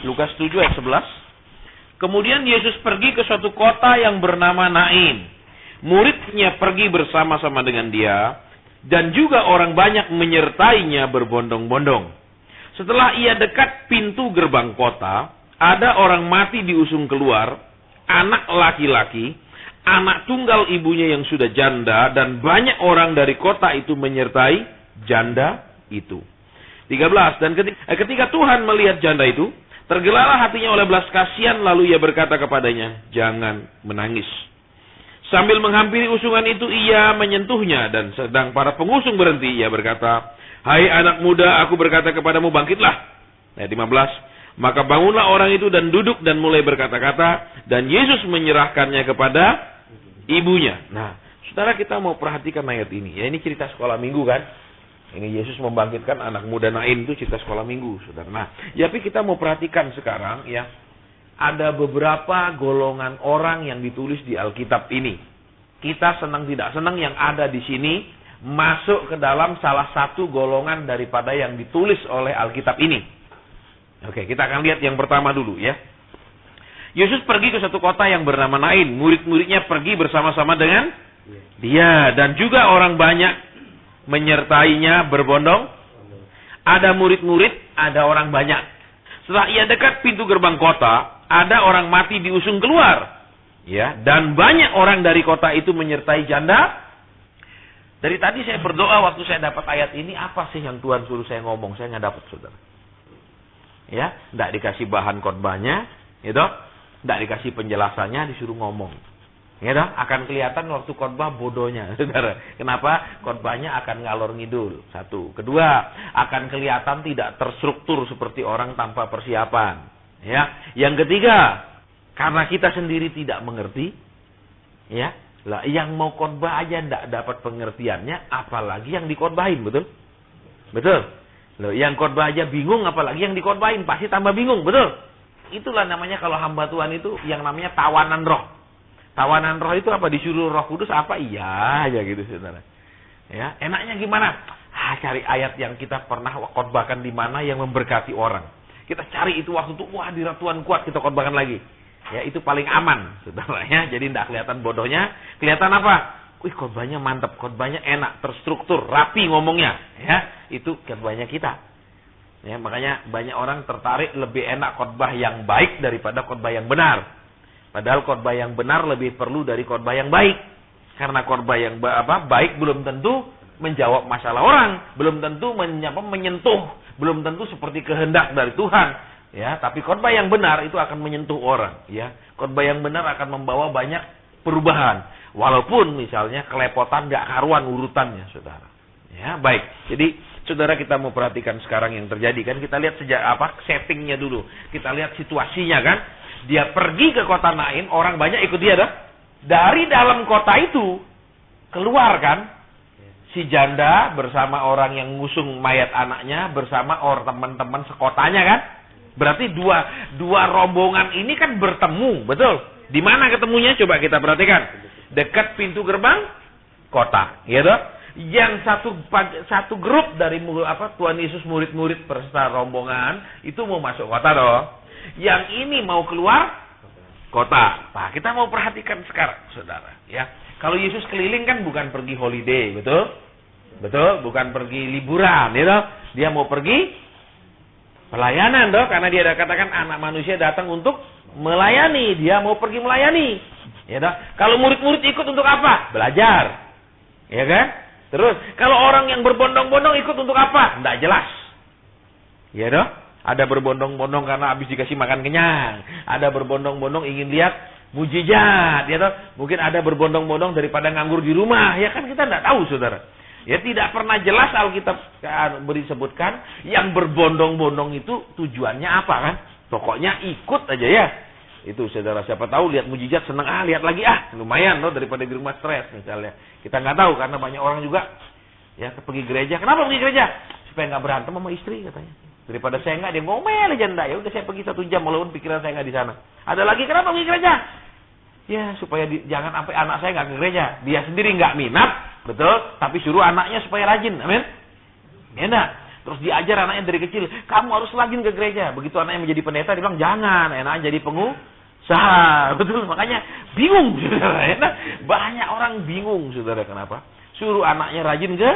Lukas 7 ayat 11. Kemudian Yesus pergi ke suatu kota yang bernama Nain. Muridnya pergi bersama-sama dengan dia, dan juga orang banyak menyertainya berbondong-bondong. Setelah ia dekat pintu gerbang kota, ada orang mati diusung keluar, anak laki-laki, anak tunggal ibunya yang sudah janda, dan banyak orang dari kota itu menyertai janda itu. 13. Dan ketika Tuhan melihat janda itu, tergelalah hatinya oleh belas kasihan, lalu ia berkata kepadanya, "Jangan menangis." Sambil menghampiri usungan itu, ia menyentuhnya, dan sedang para pengusung berhenti, ia berkata, "Hai anak muda, aku berkata kepadamu, bangkitlah." Ayat 15. Maka bangunlah orang itu dan duduk dan mulai berkata-kata, dan Yesus menyerahkannya kepada ibunya. Nah, saudara, kita mau perhatikan ayat ini. Ya, ini cerita sekolah minggu kan? Ini Yesus membangkitkan anak muda Nain, itu cerita sekolah minggu, saudara. Nah, tapi kita mau perhatikan sekarang ya, ada beberapa golongan orang yang ditulis di Alkitab ini. Kita senang tidak senang yang ada di sini masuk ke dalam salah satu golongan daripada yang ditulis oleh Alkitab ini. Oke, kita akan lihat yang pertama dulu ya. Yesus pergi ke satu kota yang bernama Nain. Murid-muridnya pergi bersama-sama dengan dia, dan juga orang banyak menyertainya berbondong. Ada murid-murid, ada orang banyak. Setelah ia dekat pintu gerbang kota, ada orang mati diusung keluar. Ya, dan banyak orang dari kota itu menyertai janda. Dari tadi saya berdoa waktu saya dapat ayat ini, apa sih yang Tuhan suruh saya ngomong? Saya nggak dapat, saudara. Ya, nggak dikasih bahan khotbahnya, gitu. Nggak dikasih penjelasannya, disuruh ngomong. Ya dong, akan kelihatan waktu khotbah bodohnya, saudara. Kenapa? Khotbahnya akan ngalor ngidul. Satu. Kedua, akan kelihatan tidak terstruktur seperti orang tanpa persiapan. Ya. Yang ketiga, karena kita sendiri tidak mengerti, ya, lah yang mau khotbah aja tidak dapat pengertiannya, apalagi yang dikhotbahin, betul? Betul. Loh, yang khotbah aja bingung, apalagi yang dikhotbahin pasti tambah bingung, betul? Itulah namanya kalau hamba Tuhan itu yang namanya tawanan roh. Tawanan roh itu apa? Disuruh Roh Kudus apa? Iya aja gitu, saudara. Ya, enaknya gimana? Cari ayat yang kita pernah khotbahkan di mana yang memberkati orang. Kita cari itu waktu itu, wah di Tuhan kuat, kita khotbahkan lagi. Ya, itu paling aman, saudara ya. Jadi tidak kelihatan bodohnya, kelihatan apa? Wih, khotbahnya mantap, khotbahnya enak, terstruktur, rapi ngomongnya. Ya, itu khotbahnya kita. Ya, makanya banyak orang tertarik lebih enak khotbah yang baik daripada khotbah yang benar. Padahal khotbah yang benar lebih perlu dari khotbah yang baik. Karena khotbah yang baik belum tentu menjawab masalah orang, belum tentu menyentuh, belum tentu seperti kehendak dari Tuhan. Ya, tapi khotbah yang benar itu akan menyentuh orang. Ya, khotbah yang benar akan membawa banyak perubahan. Walaupun misalnya kelepotan gak karuan urutannya, saudara. Ya, baik. Jadi saudara, kita mau perhatikan sekarang yang terjadi kan. Kita lihat sejak settingnya dulu. Kita lihat situasinya kan. Dia pergi ke kota Nain, orang banyak ikut dia dah. Dari dalam kota itu keluar kan si janda bersama orang yang ngusung mayat anaknya bersama orang teman-teman sekotanya kan. Berarti dua rombongan ini kan bertemu, betul? Di mana ketemunya? Coba kita perhatikan. Dekat pintu gerbang kota, gitu. Yang satu grup dari Tuhan Yesus murid-murid beserta rombongan itu mau masuk kota dong. Yang ini mau keluar kota. Nah, kita mau perhatikan sekarang, saudara. Ya, kalau Yesus keliling kan bukan pergi holiday, betul? Betul, bukan pergi liburan, gitu. Dia mau pergi pelayanan, dong. Karena dia ada katakan anak manusia datang untuk melayani. Dia mau pergi melayani, ya dong. Kalau murid-murid ikut untuk apa? Belajar, ya kan? Terus, kalau orang yang berbondong-bondong ikut untuk apa? Tidak jelas, ya dong. Ada berbondong-bondong karena habis dikasih makan kenyang. Ada berbondong-bondong ingin lihat mujizat. Ya toh? Mungkin ada berbondong-bondong daripada nganggur di rumah. Ya kan kita tidak tahu, saudara. Ya tidak pernah jelas Alkitab disebutkan yang berbondong-bondong itu tujuannya apa kan. Pokoknya ikut aja ya. Itu saudara, siapa tahu lihat mujizat senang, lihat lagi lumayan loh daripada di rumah stres misalnya. Kita nggak tahu karena banyak orang juga ya pergi gereja. Kenapa pergi gereja? Supaya nggak berantem sama istri katanya. Daripada saya nggak, dia ngomel aja ndak. Ya udah saya pergi 1 jam walaupun pikiran saya nggak di sana. Ada lagi, kenapa pergi gereja? Ya supaya jangan sampai anak saya nggak ke gereja. Dia sendiri nggak minat, betul. Tapi suruh anaknya supaya rajin, amin. Ya enggak. Terus diajar anaknya dari kecil, kamu harus rajin ke gereja. Begitu anaknya menjadi pendeta, dia bilang, jangan, enaknya jadi pengusaha. Betul, makanya bingung, saudara. Banyak orang bingung, saudara, kenapa? Suruh anaknya rajin ke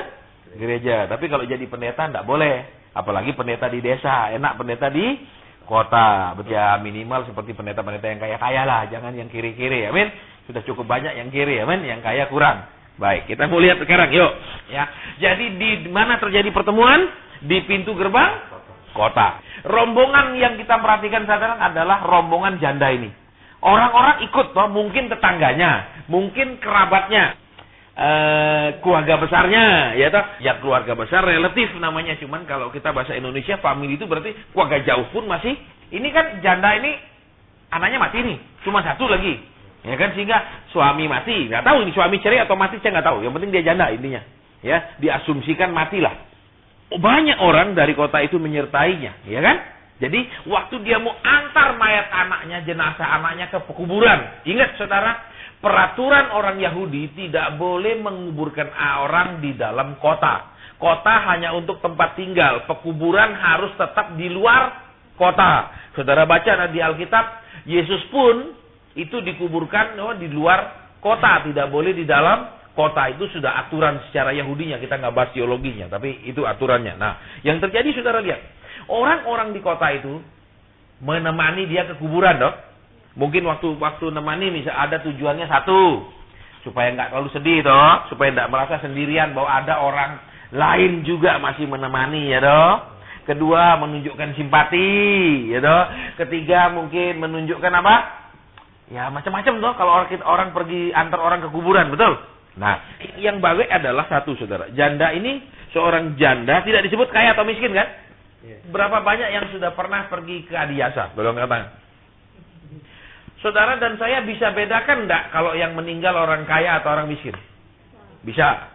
gereja. Tapi kalau jadi pendeta, tidak boleh. Apalagi pendeta di desa, enak pendeta di kota. Ya, minimal seperti pendeta-pendeta yang kaya-kaya lah. Jangan yang kiri-kiri, amin. Sudah cukup banyak yang kiri, amin. Yang kaya kurang. Baik, kita mau lihat sekarang, yuk. Ya, jadi di mana terjadi pertemuan? Di pintu gerbang kota. Rombongan yang kita perhatikan sekarang adalah rombongan janda ini. Orang-orang ikut, toh, mungkin tetangganya, mungkin kerabatnya, keluarga besarnya, ya toh. Ya keluarga besar relatif namanya. Cuman kalau kita bahasa Indonesia, family itu berarti keluarga jauh pun masih. Ini kan janda ini anaknya mati nih, cuma satu lagi. Ya kan, sehingga suami mati, nggak tahu ini suami cerai atau mati, saya nggak tahu. Yang penting dia janda intinya. Ya, diasumsikan matilah. Banyak orang dari kota itu menyertainya, ya kan? Jadi waktu dia mau antar mayat anaknya, jenazah anaknya ke kuburan. Ingat saudara, peraturan orang Yahudi tidak boleh menguburkan orang di dalam kota. Kota hanya untuk tempat tinggal. Pekuburan harus tetap di luar kota. Saudara baca di Alkitab, Yesus pun itu dikuburkan di luar kota, tidak boleh di dalam kota. Itu sudah aturan secara Yahudinya, kita nggak bahas teologinya, tapi itu aturannya. Nah, yang terjadi saudara lihat, orang-orang di kota itu menemani dia ke kuburan, dok. Mungkin waktu nemani misal ada tujuannya satu, supaya nggak terlalu sedih, dok, supaya nggak merasa sendirian bahwa ada orang lain juga masih menemani, ya dok. Kedua, menunjukkan simpati, ya dok. Ketiga, mungkin menunjukkan apa? Ya macam-macam, dok. Kalau orang pergi antar orang ke kuburan, betul? Nah, yang baik adalah satu, saudara. Janda ini, seorang janda, tidak disebut kaya atau miskin, kan? Berapa banyak yang sudah pernah pergi ke Adiasa? Belum katakan. Saudara dan saya bisa bedakan enggak kalau yang meninggal orang kaya atau orang miskin? Bisa.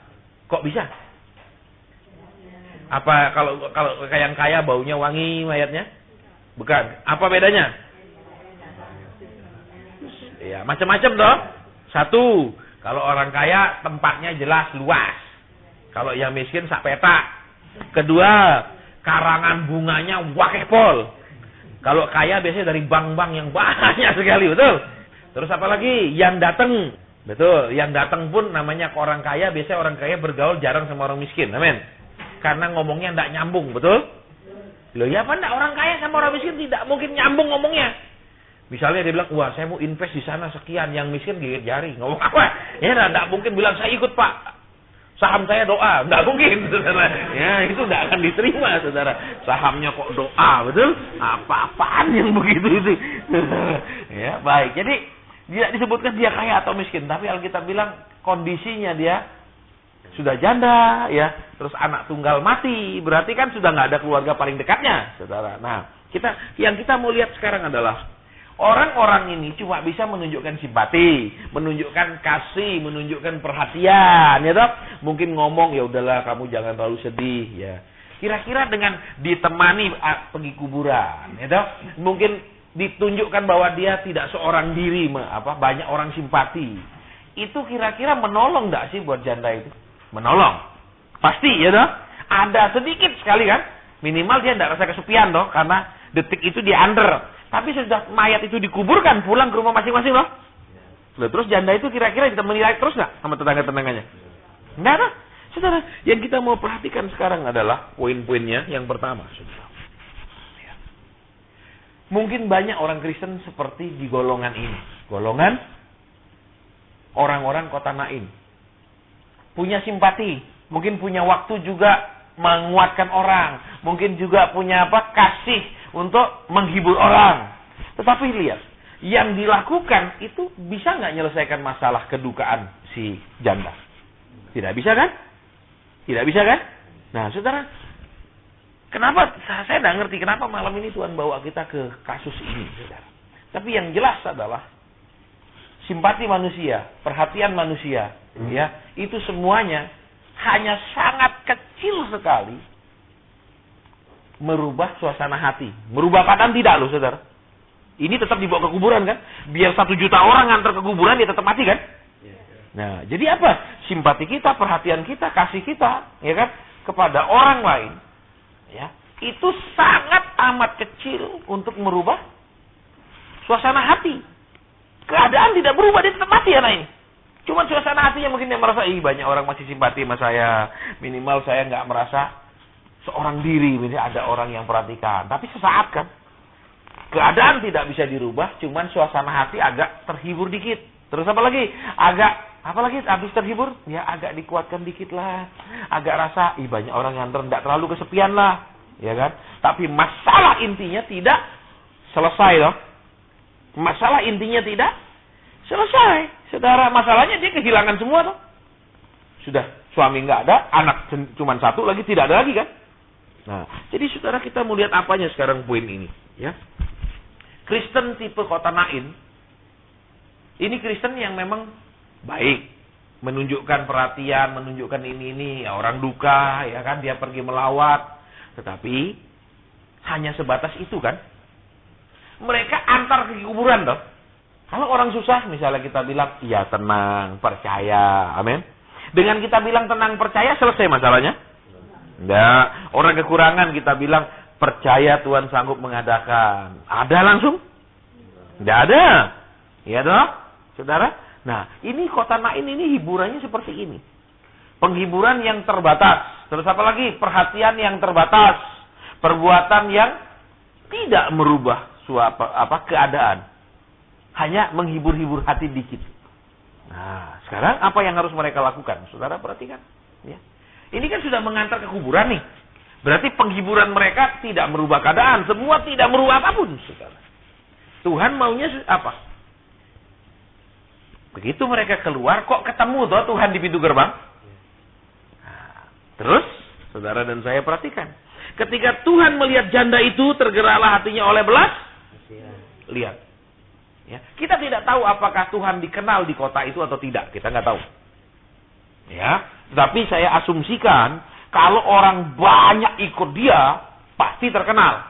Kok bisa? Apa kalau yang kaya baunya wangi mayatnya? Bukan. Apa bedanya? Ya, macam-macam, dong. Satu, kalau orang kaya tempatnya jelas luas. Kalau yang miskin sak petak. Kedua, karangan bunganya wakeh pol. Kalau kaya biasanya dari bank-bank yang banyak sekali, betul? Terus apa lagi? Yang datang, betul. Yang datang pun namanya orang kaya, biasanya orang kaya bergaul jarang sama orang miskin, amin. Karena ngomongnya tidak nyambung, betul? Loh, ya apa enggak, orang kaya sama orang miskin tidak mungkin nyambung ngomongnya. Misalnya dia bilang, wah saya mau invest di sana sekian, yang miskin gigit jari. Ngomong apa? Ya enggak mungkin bilang, saya ikut pak, saham saya doa. Enggak mungkin, saudara. Ya itu enggak akan diterima, saudara. Sahamnya kok doa, betul? Apa-apaan yang begitu itu. Ya baik, jadi tidak disebutkan dia kaya atau miskin. Tapi Alkitab bilang, kondisinya dia sudah janda, ya. Terus anak tunggal mati. Berarti kan sudah nggak ada keluarga paling dekatnya, saudara. Nah, yang kita mau lihat sekarang adalah orang-orang ini cuma bisa menunjukkan simpati, menunjukkan kasih, menunjukkan perhatian, ya toh? Mungkin ngomong, ya udahlah kamu jangan terlalu sedih, ya. Kira-kira dengan ditemani pergi kuburan, ya toh? Mungkin ditunjukkan bahwa dia tidak seorang diri, banyak orang simpati. Itu kira-kira menolong enggak sih buat janda itu? Menolong. Pasti, ya toh? Ada sedikit sekali kan? Minimal dia enggak rasa kesepian toh, karena detik itu dia under. Tapi sudah mayat itu dikuburkan, pulang ke rumah masing-masing loh. Terus janda itu kira-kira kita menilai terus nggak sama tetangga-tetangganya? Nggak ada. Saudara, yang kita mau perhatikan sekarang adalah poin-poinnya. Yang pertama, saudara. Mungkin banyak orang Kristen seperti di golongan ini. Golongan orang-orang kota Naim. Punya simpati. Mungkin punya waktu juga menguatkan orang. Mungkin juga punya kasih untuk menghibur orang. Tetapi lihat, yang dilakukan itu bisa nggak menyelesaikan masalah kedukaan si janda? Tidak bisa kan? Tidak bisa kan? Nah, saudara, kenapa saya tidak ngerti kenapa malam ini Tuhan bawa kita ke kasus ini, saudara. Tapi yang jelas adalah simpati manusia, perhatian manusia, ya, itu semuanya hanya sangat kecil sekali merubah suasana hati. Merubah keadaan tidak loh, saudara. Ini tetap dibawa ke kuburan kan? Biar 1 juta orang ngantar ke kuburan, dia tetap mati kan? Nah, jadi apa? Simpati kita, perhatian kita, kasih kita, ya kan? Kepada orang lain. Ya, itu sangat amat kecil untuk merubah suasana hati. Keadaan tidak berubah, dia tetap mati anak ini. Cuma suasana hatinya mungkin dia merasa, banyak orang masih simpati sama saya. Minimal saya nggak merasa seorang diri, misalnya ada orang yang perhatikan. Tapi sesaat kan, keadaan tidak bisa dirubah, cuman suasana hati agak terhibur dikit. Terus apa lagi? Habis terhibur, ya agak dikuatkan dikit lah. Agak rasa, banyak orang yang tidak terlalu kesepian lah. Ya kan? Tapi masalah intinya tidak selesai loh. Masalah intinya tidak selesai. Saudara, masalahnya dia kehilangan semua tuh. Sudah, suami nggak ada, anak cuma satu lagi, tidak ada lagi kan? Nah, jadi saudara, kita mau lihat apanya sekarang poin ini. Ya, Kristen tipe kota Nain, ini Kristen yang memang baik, menunjukkan perhatian, menunjukkan ini orang duka, ya kan, dia pergi melawat, tetapi hanya sebatas itu kan. Mereka antar ke kuburan toh. Kalau orang susah, misalnya kita bilang, iya tenang, percaya, amin. Dengan kita bilang tenang, percaya, selesai masalahnya? Enggak. Orang kekurangan kita bilang, percaya Tuhan sanggup mengadakan. Ada langsung? Enggak ada. Iya toh, saudara? Nah, ini kota Nain ini hiburannya seperti ini. Penghiburan yang terbatas. Terus apa lagi? Perhatian yang terbatas. Perbuatan yang tidak merubah keadaan. Hanya menghibur-hibur hati dikit. Nah, sekarang apa yang harus mereka lakukan? Saudara perhatikan. Ya. Ini kan sudah mengantar ke kuburan nih. Berarti penghiburan mereka tidak merubah keadaan. Semua tidak merubah apapun, saudara. Tuhan maunya apa? Begitu mereka keluar, kok ketemu toh Tuhan di pintu gerbang? Nah, terus, saudara dan saya perhatikan. Ketika Tuhan melihat janda itu, tergeraklah hatinya oleh belas. Lihat. Ya, kita tidak tahu apakah Tuhan dikenal di kota itu atau tidak. Kita nggak tahu. Ya, tapi saya asumsikan kalau orang banyak ikut dia, pasti terkenal.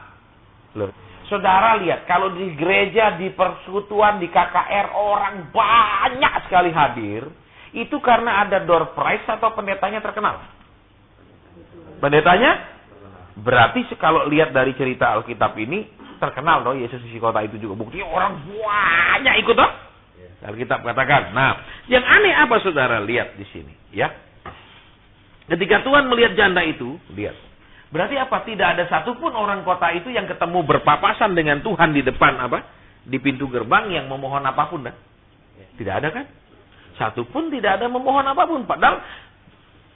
Loh. Saudara lihat, kalau di gereja, di persekutuan, di KKR, orang banyak sekali hadir, itu karena ada door prize atau pendetanya terkenal? Pendetanya? Berarti kalau lihat dari cerita Alkitab ini, terkenal loh Yesus di kota itu juga. Buktinya orang banyak ikut loh. Alkitab katakan. Nah, yang aneh apa saudara? Lihat di sini. Ya. Ketika Tuhan melihat janda itu, lihat. Berarti apa? Tidak ada satupun orang kota itu yang ketemu berpapasan dengan Tuhan di depan apa? Di pintu gerbang yang memohon apapun. Dah. Tidak ada kan? Satupun tidak ada memohon apapun. Padahal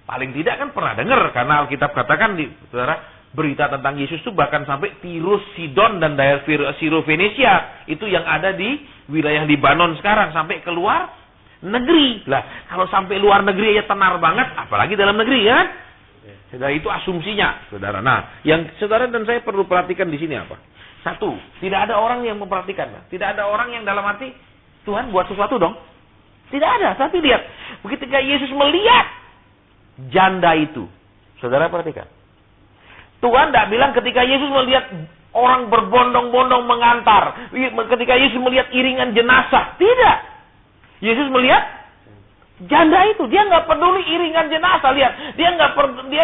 paling tidak kan pernah dengar. Karena Alkitab katakan, saudara, berita tentang Yesus itu bahkan sampai Tirus, Sidon, dan daerah Siro-Venesia. Itu yang ada di wilayah Libanon sekarang. Sampai keluar negeri. Lah, kalau sampai luar negeri aja tenar banget, apalagi dalam negeri kan? Saudara, itu asumsinya, saudara. Nah, yang saudara dan saya perlu perhatikan di sini apa? Satu, tidak ada orang yang memperhatikan. Tidak ada orang yang dalam hati, Tuhan buat sesuatu dong. Tidak ada, tapi lihat. Ketika Yesus melihat janda itu, saudara perhatikan. Tuhan tidak bilang ketika Yesus melihat orang berbondong-bondong mengantar. Ketika Yesus melihat iringan jenazah. Tidak. Yesus melihat janda itu. Dia nggak peduli iringan jenazah. Lihat. Dia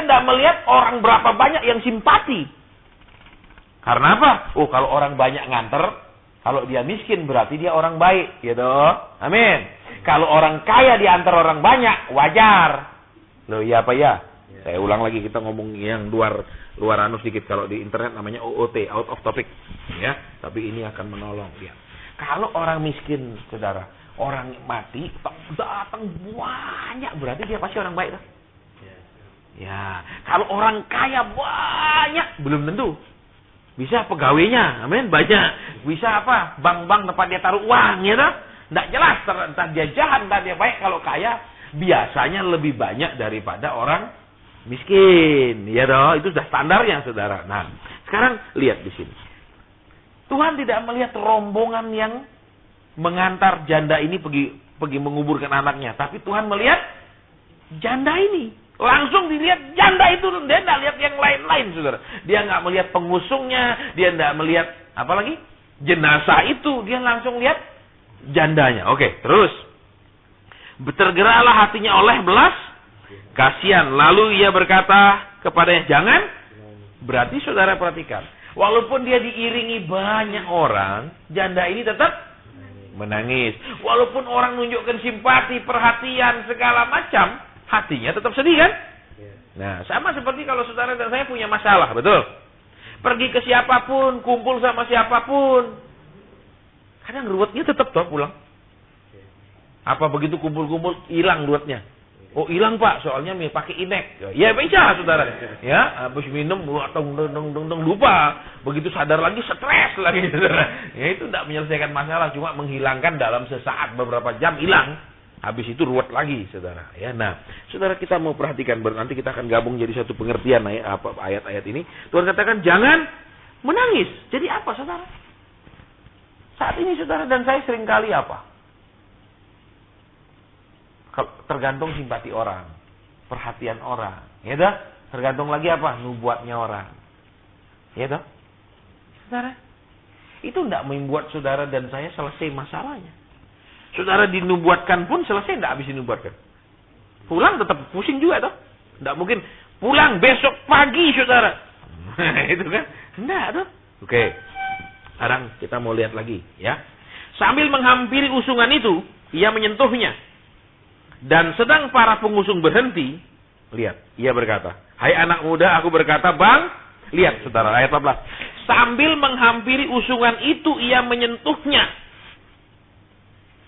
nggak melihat orang berapa banyak yang simpati. Karena apa? Oh, kalau orang banyak nganter. Kalau dia miskin berarti dia orang baik. Gitu. Amin. Kalau orang kaya diantar orang banyak. Wajar. Loh, iya apa ya? Saya ulang lagi, kita ngomong yang luar anu sedikit. Kalau di internet namanya OOT, out of topic. Ya, tapi ini akan menolong dia. Kalau orang miskin, saudara, orang mati datang banyak, berarti dia pasti orang baik, kan? Ya, kalau orang kaya banyak, belum tentu. Bisa pegawainya, amin, banyak. Bisa apa? Bank-bank tempat dia taruh uang, ya kan? Nggak jelas, entah dia jahat, entah dia baik. Kalau kaya, biasanya lebih banyak daripada orang miskin, ya toh, itu sudah standarnya, saudara. Nah, sekarang lihat di sini. Tuhan tidak melihat rombongan yang mengantar janda ini pergi menguburkan anaknya, tapi Tuhan melihat janda ini. Langsung dilihat janda itu, dia tidak lihat yang lain-lain, saudara. Dia nggak melihat pengusungnya, dia tidak melihat apa lagi jenazah itu, dia langsung lihat jandanya. Oke, terus tergeraklah hatinya oleh belas kasihan. Lalu ia berkata kepadanya, jangan Berarti saudara perhatikan, walaupun dia diiringi banyak orang, janda ini tetap menangis. Walaupun orang nunjukkan simpati, perhatian, segala macam, hatinya tetap sedih kan? Nah, sama seperti kalau saudara dan saya punya masalah, betul? Pergi ke siapapun, kumpul sama siapapun, kadang ruwetnya tetap toh pulang. Apa begitu kumpul-kumpul hilang ruwetnya? Oh hilang Pak, soalnya pakai inek. Ya bisa saudara. Ya, habis minum lupa. Begitu sadar lagi stres lagi saudara. Ya itu tidak menyelesaikan masalah, cuma menghilangkan dalam sesaat beberapa jam hilang. Habis itu ruwet lagi saudara. Ya, nah saudara kita mau perhatikan, nanti kita akan gabung jadi satu pengertian ayat-ayat ini. Tuhan katakan jangan menangis. Jadi apa saudara? Saat ini saudara dan saya seringkali apa? Tergantung simpati orang, perhatian orang, ya dah. Tergantung lagi apa? Nubuatnya orang, ya dah. Saudara, itu tidak membuat saudara dan saya selesai masalahnya. Saudara dinubuatkan pun selesai tidak habis dinubuatkan. Pulang tetap pusing juga toh. Tidak mungkin pulang besok pagi saudara. Itu kan? Tidak toh. Oke. Sekarang kita mau lihat lagi, ya. Sambil menghampiri usungan itu, ia menyentuhnya. Dan sedang para pengusung berhenti, lihat, ia berkata, "Hai anak muda, aku berkata, Bang." Lihat, saudara, ayat 14. Sambil menghampiri usungan itu, ia menyentuhnya.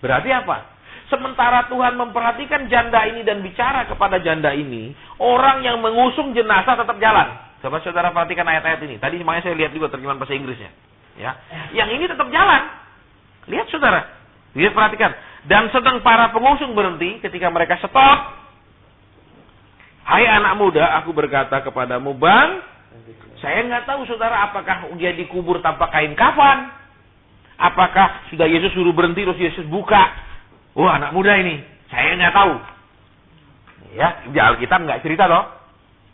Berarti apa? Sementara Tuhan memperhatikan janda ini dan bicara kepada janda ini, orang yang mengusung jenazah tetap jalan. Coba saudara perhatikan ayat-ayat ini. Tadi makanya saya lihat juga terjemahan bahasa Inggrisnya. Ya, yang ini tetap jalan. Lihat saudara, lihat perhatikan. Dan sedang para pengusung berhenti ketika mereka stop. "Hai anak muda, aku berkata kepadamu, Bang." Saya nggak tahu saudara apakah dia dikubur tanpa kain kafan. Apakah sudah Yesus suruh berhenti terus Yesus buka. Oh anak muda ini. Saya nggak tahu. Ya, di Alkitab nggak cerita loh.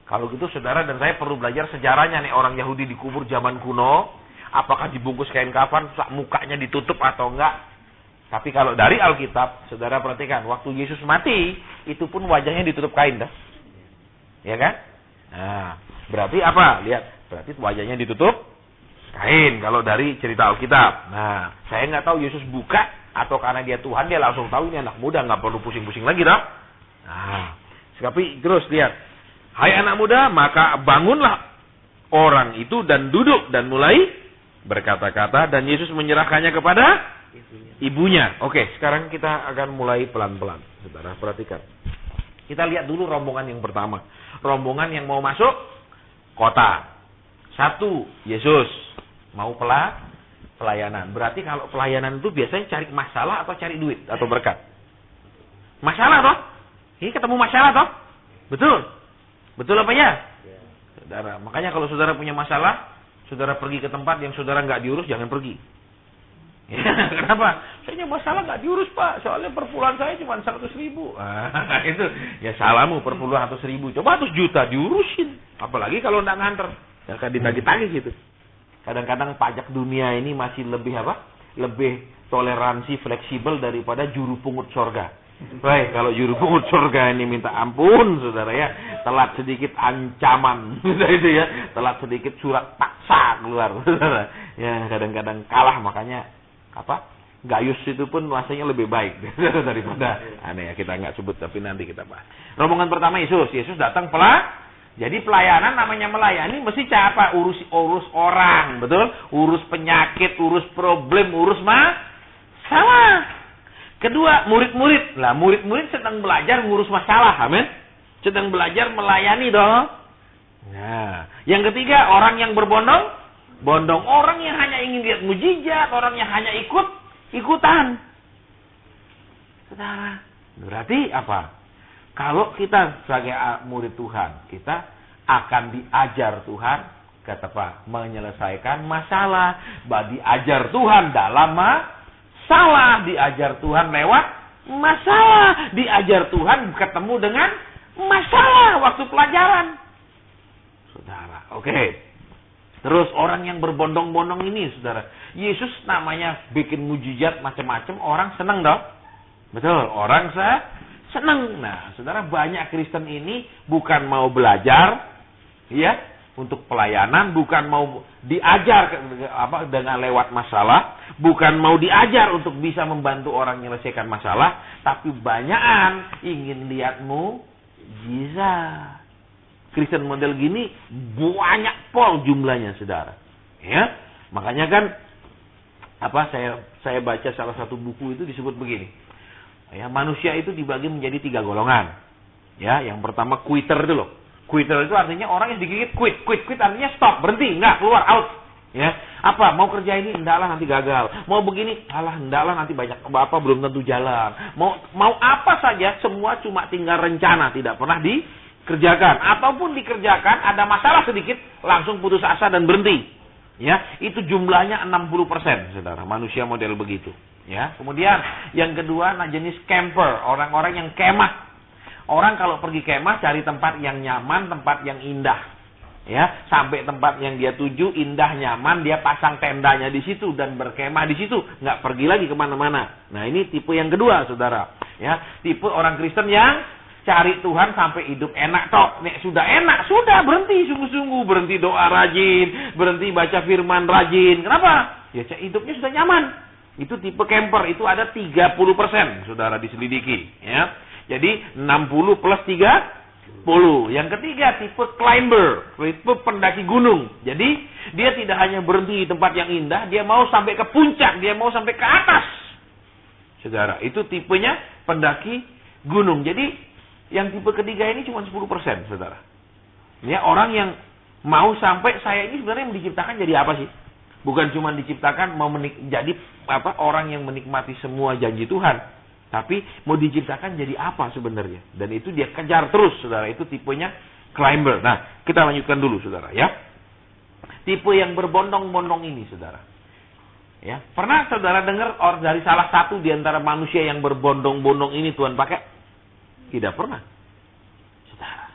Kalau gitu saudara dan saya perlu belajar sejarahnya nih orang Yahudi dikubur zaman kuno. Apakah dibungkus kain kafan, mukanya ditutup atau enggak. Tapi kalau dari Alkitab, saudara perhatikan, waktu Yesus mati, itu pun wajahnya ditutup kain dah. Ya kan? Nah, berarti apa? Lihat, berarti wajahnya ditutup kain kalau dari cerita Alkitab. Nah, saya nggak tahu Yesus buka atau karena dia Tuhan dia langsung tahu ini anak muda nggak perlu pusing-pusing lagi dah. Nah, tapi terus lihat, "Hai anak muda, maka bangunlah orang itu dan duduk dan mulai berkata-kata dan Yesus menyerahkannya kepada ibunya." Oke, sekarang kita akan mulai pelan-pelan. Saudara, perhatikan. Kita lihat dulu rombongan yang pertama. Rombongan yang mau masuk kota. Satu, Yesus mau pelayanan. Berarti kalau pelayanan itu biasanya cari masalah atau cari duit atau berkat? Masalah toh? Ini ketemu masalah toh? Betul? Betul apa ya? Saudara, makanya kalau saudara punya masalah, saudara pergi ke tempat yang saudara nggak diurus, jangan pergi. Ya, kenapa? Saya masalah nggak diurus Pak, soalnya perpuluhan saya cuma 100.000. Itu ya salahmu, perpuluhan 100.000. Coba 100 juta diurusin, apalagi kalau nggak nganter, ya kan ditagih-tagih gitu. Kadang-kadang pajak dunia ini masih lebih apa? Lebih toleransi, fleksibel daripada juru pungut surga. Baik, kalau juru pungut surga ini minta ampun, saudara ya, telat sedikit ancaman, itu ya, telat sedikit surat paksa keluar, saudara. Ya kadang-kadang kalah, makanya apa? Gayus itu pun rasanya lebih baik daripada aneh ya, kita nggak sebut tapi nanti kita bahas. Rombongan pertama Yesus datang jadi pelayanan namanya melayani mesti apa? Urus orang, betul? Urus penyakit, urus problem, urus masalah. Kedua, murid-murid. Lah, murid-murid sedang belajar ngurus masalah, amin. Sedang belajar melayani dong. Nah, yang ketiga, orang yang berbondong-bondong, orang yang hanya ingin lihat mujizat, orang yang hanya ikutan. Saudara, berarti apa? Kalau kita sebagai murid Tuhan, kita akan diajar Tuhan kata apa? Menyelesaikan masalah. Diajar Tuhan dalam masalah, diajar Tuhan lewat masalah, diajar Tuhan ketemu dengan masalah waktu pelajaran. Saudara, oke. Terus orang yang berbondong-bondong ini, saudara, Yesus namanya bikin mujizat macam-macam, orang senang dong. Betul, orang senang. Nah, saudara, banyak Kristen ini bukan mau belajar, ya, untuk pelayanan, bukan mau diajar dengan lewat masalah, bukan mau diajar untuk bisa membantu orang menyelesaikan masalah, tapi banyakan ingin lihat mukjizat. Kristen model gini banyak pol jumlahnya, saudara. Ya, makanya kan saya baca salah satu buku itu disebut begini. Ya, manusia itu dibagi menjadi 3 golongan. Ya, yang pertama quitter itu loh. Quitter itu artinya orang yang digigit quit. Quit artinya stop, berhenti, enggak, keluar, out. Ya, apa mau kerja ini endaklah nanti gagal. Mau begini, alah endaklah nanti banyak belum tentu jalan. Mau apa saja semua cuma tinggal rencana, tidak pernah dikerjakan. Ataupun dikerjakan ada masalah sedikit langsung putus asa dan berhenti. Ya, itu jumlahnya 60%, saudara. Manusia model begitu. Ya, kemudian yang kedua jenis camper, orang-orang yang kemah. Orang kalau pergi kemah cari tempat yang nyaman, tempat yang indah. Ya, sampai tempat yang dia tuju indah, nyaman, dia pasang tendanya di situ dan berkemah di situ, nggak pergi lagi kemana-mana. Nah, ini tipe yang kedua, saudara. Ya, tipe orang Kristen yang cari Tuhan sampai hidup enak tok. Nek sudah enak, sudah berhenti sungguh-sungguh, berhenti doa rajin, berhenti baca firman rajin. Kenapa? Ya, hidupnya sudah nyaman. Itu tipe camper, itu ada 30%, saudara, diselidiki. Ya. Jadi 60 plus 30. Yang ketiga tipe climber, tipe pendaki gunung. Jadi dia tidak hanya berhenti di tempat yang indah, dia mau sampai ke puncak, dia mau sampai ke atas. Saudara, itu tipenya pendaki gunung. Jadi yang tipe ketiga ini cuma 10%, saudara. Ya, orang yang mau sampai, saya ini sebenarnya yang diciptakan jadi apa sih? Bukan cuma diciptakan mau jadi orang yang menikmati semua janji Tuhan. Tapi mau diciptakan jadi apa sebenarnya? Dan itu dia kejar terus, saudara. Itu tipenya climber. Nah, kita lanjutkan dulu, saudara. Ya, tipe yang berbondong-bondong ini, saudara. Ya, pernah saudara dengar dari salah satu di antara manusia yang berbondong-bondong ini Tuhan pakai? Tidak pernah, saudara.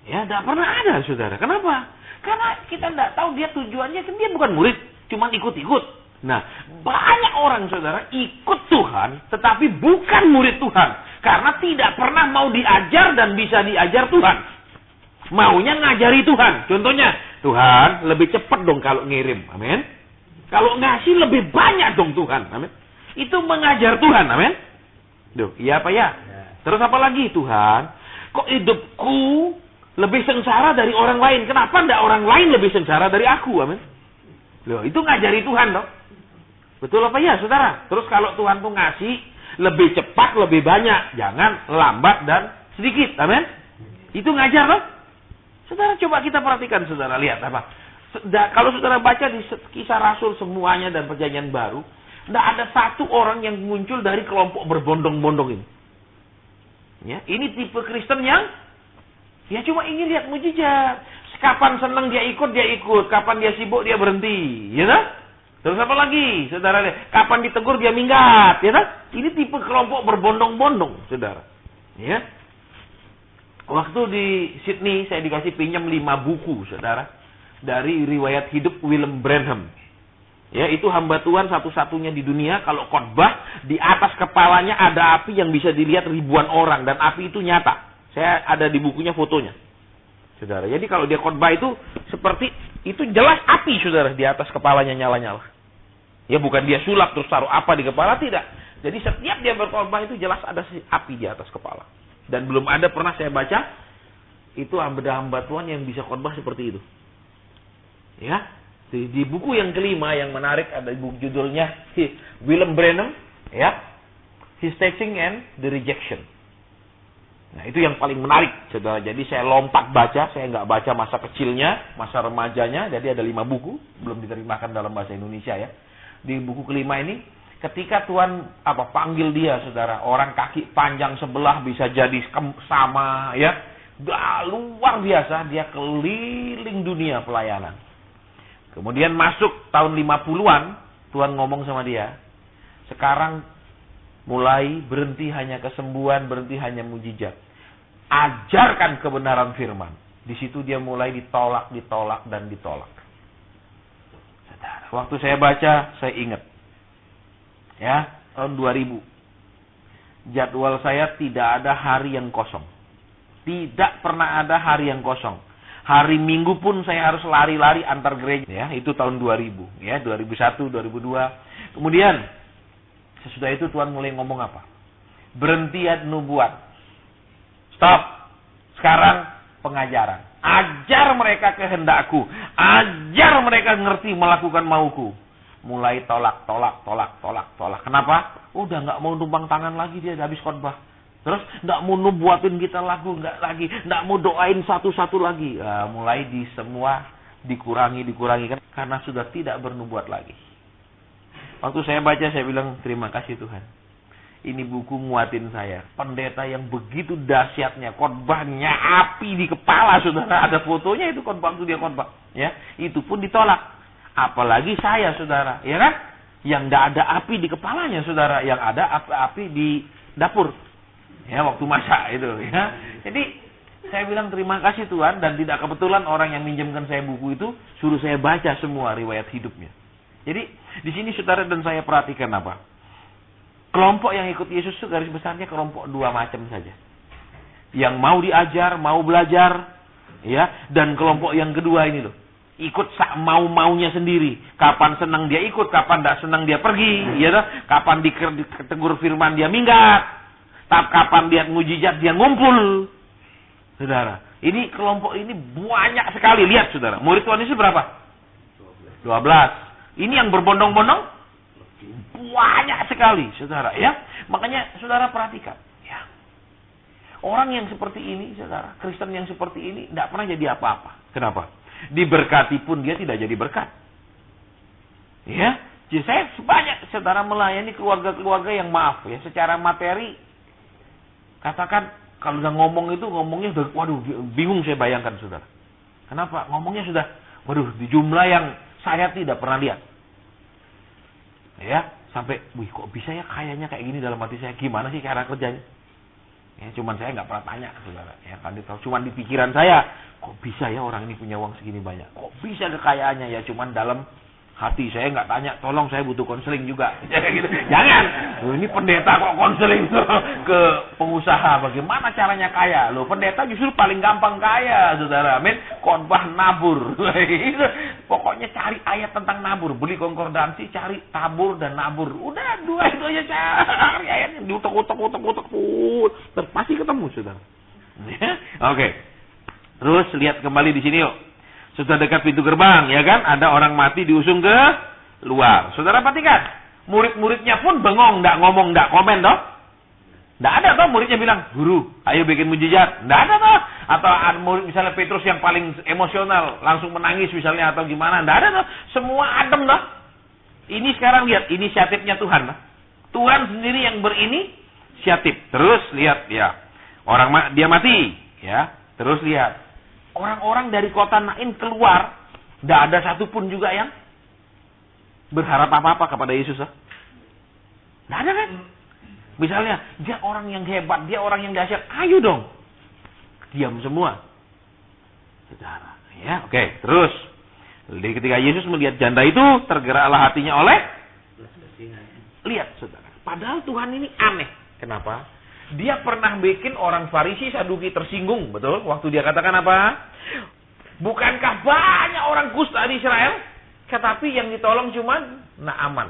Ya, tidak pernah ada, saudara. Kenapa? Karena kita tidak tahu dia tujuannya. Kan dia bukan murid, cuma ikut-ikut. Nah, banyak orang, saudara, ikut Tuhan, tetapi bukan murid Tuhan. Karena tidak pernah mau diajar dan bisa diajar Tuhan. Maunya ngajari Tuhan. Contohnya, Tuhan lebih cepat dong kalau ngirim. Amin. Kalau ngasih lebih banyak dong Tuhan. Amin. Itu mengajar Tuhan. Amin. Duh, iya apa ya? Terus apa lagi? Tuhan, kok hidupku lebih sengsara dari orang lain? Kenapa enggak orang lain lebih sengsara dari aku? Amin. Loh, itu ngajari Tuhan dong. Betul apa ya, saudara? Terus kalau Tuhan tuh ngasih lebih cepat, lebih banyak. Jangan lambat dan sedikit. Amin. Itu ngajar loh. Saudara, coba kita perhatikan, saudara. Lihat apa. Kalau saudara baca di Kisah Rasul semuanya dan Perjanjian Baru, tidak ada satu orang yang muncul dari kelompok berbondong-bondong ini. Ya, ini tipe Kristen yang ya cuma ingin lihat mujizat. Kapan senang dia ikut, dia ikut. Kapan dia sibuk, dia berhenti. Ya kan? Terus apa lagi, saudara lihat? Kapan ditegur dia minggat, ya kan? Ini tipe kelompok berbondong-bondong, saudara. Ya. Waktu di Sydney saya dikasih pinjam 5 buku, saudara, dari riwayat hidup William Branham. Ya, itu hamba Tuhan satu-satunya di dunia kalau khotbah di atas kepalanya ada api yang bisa dilihat ribuan orang dan api itu nyata. Saya ada di bukunya fotonya. Saudara, jadi kalau dia khotbah itu seperti itu jelas api, saudara, di atas kepalanya nyala-nyala. Ya, bukan dia sulap terus taruh apa di kepala, tidak. Jadi setiap dia berkhotbah itu jelas ada api di atas kepala. Dan belum ada pernah saya baca itu hamba Tuhan yang bisa khotbah seperti itu. Ya, di buku yang kelima yang menarik ada buku judulnya William Branham, ya, His Teaching and the Rejection. Nah, itu yang paling menarik, saudara. Jadi saya lompat baca, saya nggak baca masa kecilnya, masa remajanya. Jadi ada 5 buku, belum diterjemahkan dalam bahasa Indonesia ya. Di buku kelima ini, ketika Tuhan panggil dia, saudara, orang kaki panjang sebelah bisa jadi sama, ya, luar biasa. Dia keliling dunia pelayanan. Kemudian masuk tahun 50-an, Tuhan ngomong sama dia, sekarang mulai berhenti hanya kesembuhan, berhenti hanya mujizat. Ajarkan kebenaran firman. Di situ dia mulai ditolak. Saudara, waktu saya baca, saya ingat. Ya, tahun 2000. Jadwal saya tidak ada hari yang kosong. Tidak pernah ada hari yang kosong. Hari Minggu pun saya harus lari-lari antar gereja. Ya, itu tahun 2000. Ya, 2001, 2002. Kemudian, sesudah itu Tuhan mulai ngomong apa? Berhenti nubuat. Stop. Sekarang pengajaran. Ajar mereka kehendakku. Ajar mereka ngerti melakukan mauku. Mulai tolak. Kenapa? Udah nggak mau numpang tangan lagi dia habis khotbah. Terus nggak mau nubuatin kita lagu, nggak lagi, nggak mau doain satu-satu lagi. Mulai di semua dikurangi kan, karena sudah tidak bernubuat lagi. Waktu saya baca saya bilang terima kasih Tuhan. Ini buku muatin saya. Pendeta yang begitu dahsyatnya, khotbahnya api di kepala, saudara. Ada fotonya itu khotbah itu dia khotbah. Ya, itu pun ditolak. Apalagi saya, saudara, ya kan? Yang tidak ada api di kepalanya, saudara. Yang ada api di dapur. Ya, waktu masak itu, ya. Jadi, saya bilang terima kasih Tuhan, dan tidak kebetulan orang yang minjamkan saya buku itu suruh saya baca semua riwayat hidupnya. Jadi, di sini saudara dan saya perhatikan apa? Kelompok yang ikut Yesus itu garis besarnya kelompok dua macam saja. Yang mau diajar, mau belajar, ya, dan kelompok yang kedua ini loh. Ikut mau-maunya sendiri. Kapan senang dia ikut, kapan tidak senang dia pergi, ya toh? Kapan ditegur firman dia minggat. Kapan lihat mujizat dia ngumpul. Saudara, ini kelompok ini banyak sekali. Lihat saudara, murid Tuhan Yesus berapa? 12. Ini yang berbondong-bondong banyak sekali, saudara, ya. Makanya saudara perhatikan, ya. Orang yang seperti ini, saudara, Kristen yang seperti ini tidak pernah jadi apa-apa. Kenapa? Diberkati pun dia tidak jadi berkat. Ya, jadi saya banyak saudara melayani keluarga-keluarga yang maaf ya, secara materi. Katakan, kalau udah ngomong itu, ngomongnya udah, waduh, bingung saya bayangkan, saudara. Kenapa? Ngomongnya sudah, waduh, di jumlah yang saya tidak pernah lihat. Ya, sampai, wih, kok bisa ya kayaknya kayak gini dalam hati saya? Gimana sih cara kerjanya? Ya, cuman saya nggak pernah tanya, saudara. Ya, kan itu cuman di pikiran saya, kok bisa ya orang ini punya uang segini banyak? Kok bisa kekayaannya ya? Cuman dalam hati saya nggak tanya, tolong saya butuh konseling juga. Gitu. Jangan. Loh, ini pendeta kok konseling ke pengusaha. Bagaimana caranya kaya? Loh, pendeta justru paling gampang kaya, saudara. Amin. Khotbah nabur. Pokoknya cari ayat tentang nabur. Beli konkordansi, cari tabur dan nabur. Udah, dua itu aja cari ayatnya. Diutek-utek. Pasti ketemu, saudara. Oke. Terus lihat kembali di sini yuk. Sudah dekat pintu gerbang, ya kan? Ada orang mati diusung ke luar. Saudara perhatikan, murid-muridnya pun bengong, nggak ngomong, nggak komen, toh? Nggak ada, toh? Muridnya bilang, guru, ayo bikin mujizat. Nggak ada, toh? Atau murid misalnya Petrus yang paling emosional, langsung menangis misalnya, atau gimana? Nggak ada, toh? Semua adem, toh? Ini sekarang lihat, inisiatifnya Tuhan, toh? Tuhan sendiri yang berinisiatif. Terus lihat, ya, dia mati, ya. Terus lihat. Orang-orang dari kota Nain keluar, tidak ada satupun juga yang berharap apa-apa kepada Yesus. Tidak ada kan? Misalnya, dia orang yang hebat, dia orang yang dahsyat, ayo dong. Diam semua. Saudara, ya, oke. Terus, ketika Yesus melihat janda itu, tergeraklah hatinya oleh. Lihat, saudara. Padahal Tuhan ini aneh. Kenapa? Dia pernah bikin orang Farisi, Saduki tersinggung, betul? Waktu dia katakan apa? Bukankah banyak orang kusta di Israel? Tetapi yang ditolong cuma Naaman,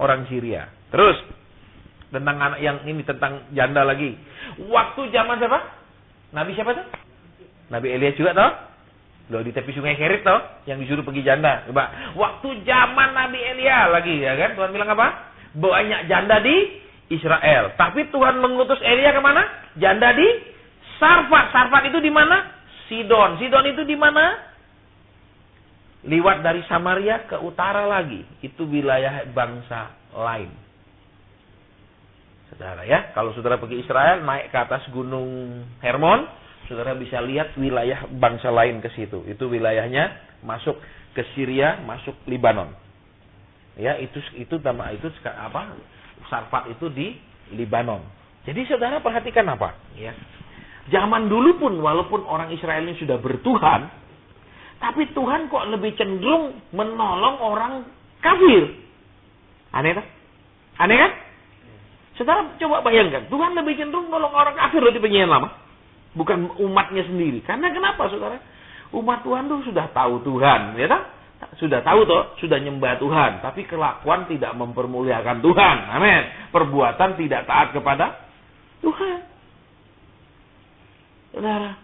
orang Syria. Terus, tentang anak yang ini, tentang janda lagi. Waktu zaman siapa? Nabi siapa tuh? Nabi Elias juga toh? Loh, di tepi sungai Kerit toh? Yang disuruh pergi janda. Coba, waktu zaman Nabi Elias lagi, ya kan? Tuhan bilang apa? Banyak janda di Israel. Tapi Tuhan mengutus Elia kemana? Janda di Sarfat. Sarfat itu di mana? Sidon. Sidon itu di mana? Liwat dari Samaria ke utara lagi. Itu wilayah bangsa lain. Saudara ya, kalau saudara pergi Israel, naik ke atas gunung Hermon, saudara bisa lihat wilayah bangsa lain ke situ. Itu wilayahnya masuk ke Syria, masuk Libanon. Ya, itu apa? Sarfat itu di Libanon. Jadi saudara perhatikan apa? Ya. Zaman dulu pun walaupun orang Israel ini sudah bertuhan, tapi Tuhan kok lebih cenderung menolong orang kafir. Aneh kan? Aneh kan? Saudara coba bayangkan, Tuhan lebih cenderung menolong orang kafir loh di penyajian lama. Bukan umatnya sendiri. Karena kenapa saudara? Umat Tuhan tuh sudah tahu Tuhan, ya kan? Sudah tahu toh, sudah nyembah Tuhan, tapi kelakuan tidak mempermuliakan Tuhan. Amin. Perbuatan tidak taat kepada Tuhan. Saudara.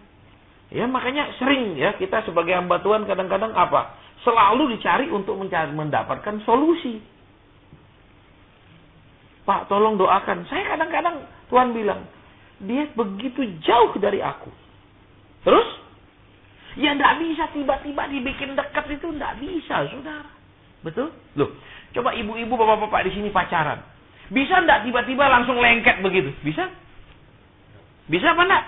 Ya makanya sering ya kita sebagai hamba Tuhan kadang-kadang apa? Selalu dicari untuk mendapatkan solusi. Pak, tolong doakan. Saya kadang-kadang Tuhan bilang, dia begitu jauh dari aku. Terus? Ya enggak bisa tiba-tiba dibikin dekat itu, enggak bisa, saudara. Betul? Loh, coba ibu-ibu, bapak-bapak di sini pacaran. Bisa enggak tiba-tiba langsung lengket begitu? Bisa? Bisa apa enggak?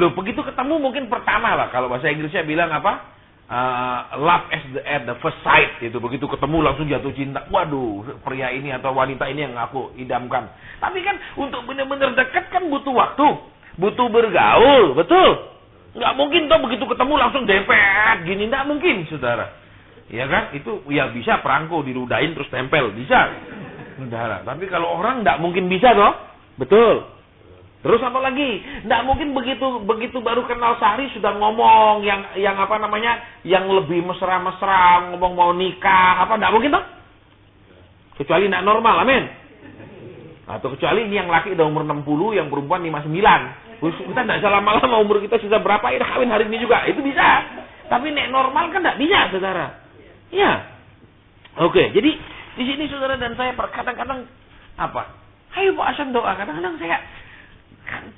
Loh, begitu ketemu mungkin pertama lah. Kalau bahasa Inggrisnya bilang apa? Love at the first sight. Itu begitu ketemu langsung jatuh cinta. Waduh, pria ini atau wanita ini yang aku idamkan. Tapi kan untuk benar-benar dekat kan butuh waktu. Butuh bergaul, betul? Nggak mungkin toh begitu ketemu langsung dempet gini, nggak mungkin, saudara. Ya kan? Itu ya bisa perangko diludahin terus tempel, bisa. Saudara. Tapi kalau orang nggak mungkin bisa toh, betul. Terus apa lagi? Nggak mungkin begitu baru kenal sehari sudah ngomong yang apa namanya, yang lebih mesra-mesra, ngomong mau nikah, apa nggak mungkin toh? Kecuali nggak normal, amin. Atau kecuali ini yang laki udah umur 60, yang perempuan 59. Kita nggak bisa lama-lama, umur kita sudah berapa, ya kawin hari ini juga. Itu bisa. Tapi nek normal kan nggak bisa, saudara. Ya. Oke, jadi di sini saudara dan saya kadang-kadang apa? Ayo Pak Asam doa. Kadang-kadang saya,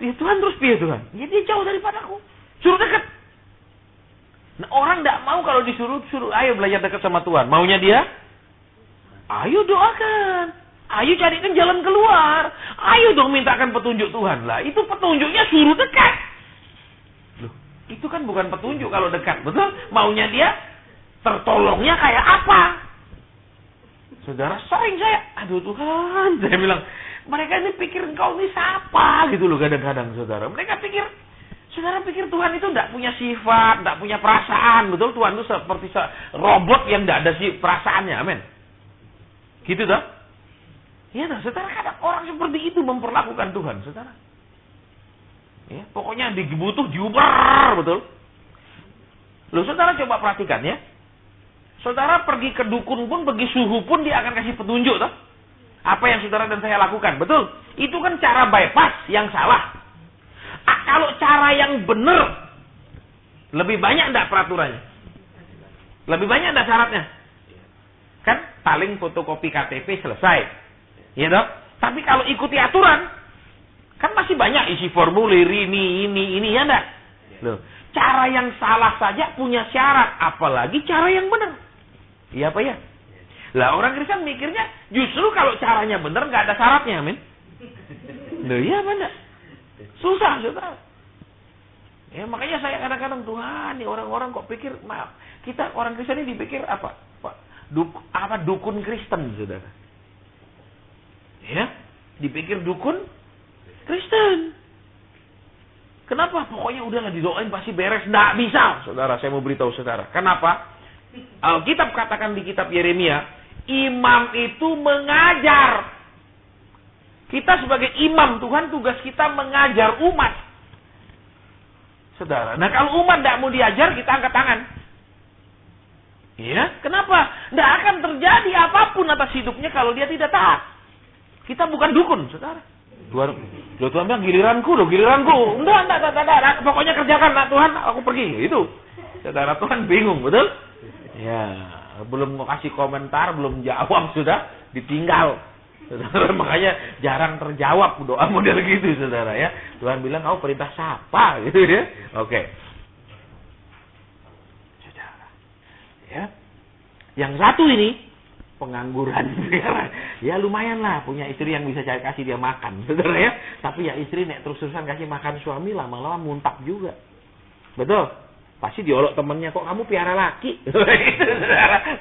ya Tuhan terus piye Tuhan? Ya dia jauh daripada aku. Suruh dekat. Nah, orang nggak mau kalau disuruh, ayo belajar dekat sama Tuhan. Maunya dia? Ayo doakan. Ayo carikan jalan keluar. Ayo dong mintakan petunjuk Tuhan. Lah, itu petunjuknya suruh dekat. Loh, itu kan bukan petunjuk kalau dekat, betul? Maunya dia tertolongnya kayak apa? Saudara, sering saya, aduh Tuhan, saya bilang, mereka ini pikir engkau ini siapa gitu loh kadang-kadang, saudara. Mereka pikir, saudara pikir Tuhan itu enggak punya sifat, enggak punya perasaan, betul? Tuhan itu seperti robot yang enggak ada perasaannya, amin. Gitu toh? Ya, saudara, kadang orang seperti itu memperlakukan Tuhan, saudara. Ya, pokoknya dibutuh diuber, betul? Loh, saudara coba perhatikan ya. Saudara pergi ke dukun pun, pergi suhu pun dia akan kasih petunjuk, toh? Apa yang saudara dan saya lakukan, betul? Itu kan cara bypass yang salah. Kalau cara yang benar, lebih banyak enggak peraturannya? Lebih banyak enggak syaratnya? Kan paling fotokopi KTP selesai. Ya toh? Tapi kalau ikuti aturan, kan masih banyak isi formulir ini ya enggak? Loh, cara yang salah saja punya syarat, apalagi cara yang benar. Iya apa ya? Lah orang Kristen mikirnya justru kalau caranya benar enggak ada syaratnya, amin. Loh, iya apa enggak? Susah, saudara. Ya makanya saya kadang-kadang Tuhan, nih orang-orang kok pikir, maaf, kita orang Kristen ini dipikir apa? Dukun Kristen, saudara. Ya, dipikir dukun Kristen. Kenapa? Pokoknya udahlah didoain pasti beres. Nggak bisa, saudara. Saya mau beritahu saudara. Kenapa? Alkitab katakan di kitab Yeremia, imam itu mengajar. Kita sebagai imam Tuhan, tugas kita mengajar umat. Saudara. Nah kalau umat nggak mau diajar, kita angkat tangan. Ya, kenapa? Nggak akan terjadi apapun atas hidupnya kalau dia tidak taat. Kita bukan dukun, saudara. Tuhan bilang giliranku. Enggak. Pokoknya kerjakan, nah, Tuhan, aku pergi. Itu. Saudara, Tuhan bingung, betul? Ya, belum mau kasih komentar, belum jawab, sudah ditinggal. Saudara, makanya jarang terjawab doa model gitu, saudara ya. Tuhan bilang, kau perintah siapa? Gitu ya. Oke. Saudara. Ya. Yang satu ini pengangguran. Ya lumayan lah punya istri yang bisa cari kasih dia makan, saudara ya. Tapi ya istri nek terus-terusan kasih makan suami, lama-lama muntap juga. Betul? Pasti diolok temennya, kok kamu piara laki? Saudara.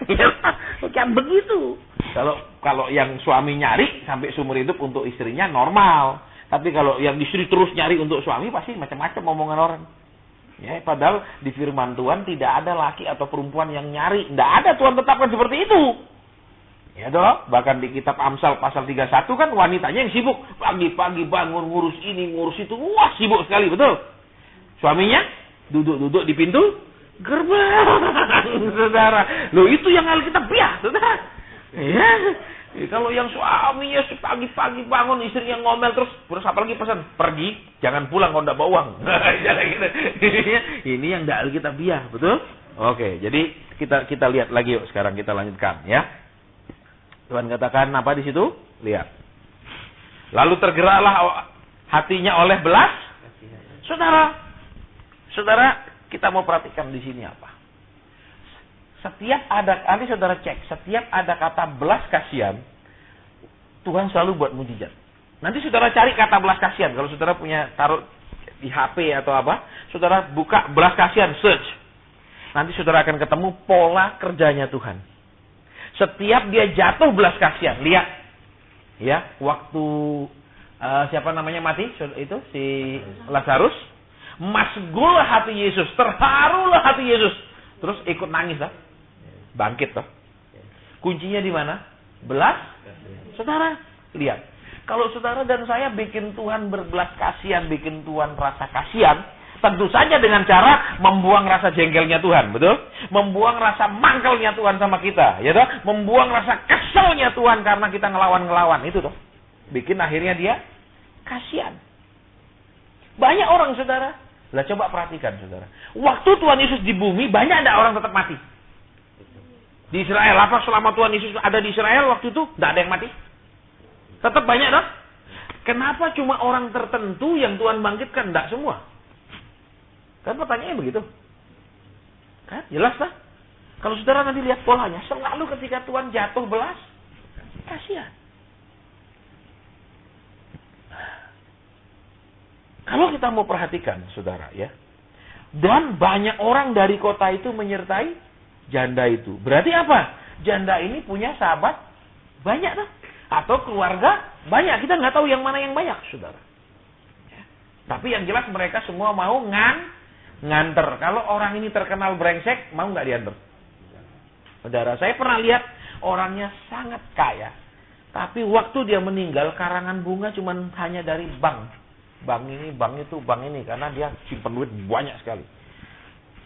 Kayak begitu. Kalau yang suami nyari sampai seumur hidup untuk istrinya normal. Tapi kalau yang istri terus nyari untuk suami pasti macam-macam omongan orang. Ya, padahal di firman Tuhan tidak ada laki atau perempuan yang nyari. Tidak ada, Tuhan tetapkan seperti itu. Ya dong, bahkan di kitab Amsal pasal 31 kan wanitanya yang sibuk. Pagi-pagi bangun ngurus ini, ngurus itu. Wah, sibuk sekali, betul. Suaminya duduk-duduk di pintu gerbang, saudara. Loh, itu yang Alkitabiah, saudara. Ya. Kalau yang suaminya pagi-pagi bangun, istrinya ngomel terus apalagi pesan, pergi, jangan pulang kalau enggak bawa uang. Jangan gitu. Ini yang enggak Alkitabiah, betul? Oke, jadi kita lihat lagi yuk, sekarang kita lanjutkan ya. Tuhan katakan apa di situ? Lihat. Lalu tergeraklah hatinya oleh belas. Saudara, kita mau perhatikan di sini apa? Nanti saudara cek, setiap ada kata belas kasihan, Tuhan selalu buat mujizat. Nanti saudara cari kata belas kasihan, kalau saudara punya taruh di HP atau apa, saudara buka belas kasihan, search. Nanti saudara akan ketemu pola kerjanya Tuhan. Setiap dia jatuh belas kasihan, lihat. Ya, waktu siapa namanya mati? Itu si Lazarus. Masgul hati Yesus, terharulah hati Yesus. Terus ikut nangis lah. Bangkit toh. Kuncinya di mana? Belas. Saudara, lihat. Kalau saudara dan saya bikin Tuhan berbelas kasihan, bikin Tuhan rasa kasihan, tentu saja dengan cara membuang rasa jengkelnya Tuhan, betul? Membuang rasa mangkelnya Tuhan sama kita, ya toh? Membuang rasa keselnya Tuhan karena kita ngelawan-ngelawan, itu toh. Bikin akhirnya dia kasihan. Banyak orang, saudara. Lah coba perhatikan, saudara. Waktu Tuhan Yesus di bumi, banyak ada orang tetap mati. Di Israel, apa selama Tuhan Yesus ada di Israel waktu itu, tidak ada yang mati? Tetap banyak dong. Kenapa cuma orang tertentu yang Tuhan bangkitkan, tidak semua? Kan pertanyaannya begitu. Kan jelas lah. Kalau saudara nanti lihat polanya, selalu ketika Tuhan jatuh belas kasihan. Kalau kita mau perhatikan, saudara, ya. Dan banyak orang dari kota itu menyertai janda itu. Berarti apa? Janda ini punya sahabat banyak lah. Atau keluarga banyak. Kita nggak tahu yang mana yang banyak, saudara. Ya. Tapi yang jelas mereka semua mau nganter. Kalau orang ini terkenal brengsek, mau nggak diantar? Saudara, saya pernah lihat orangnya sangat kaya. Tapi waktu dia meninggal, karangan bunga cuma hanya dari bank. Bank ini, bank itu, bank ini. Karena dia simpen duit banyak sekali.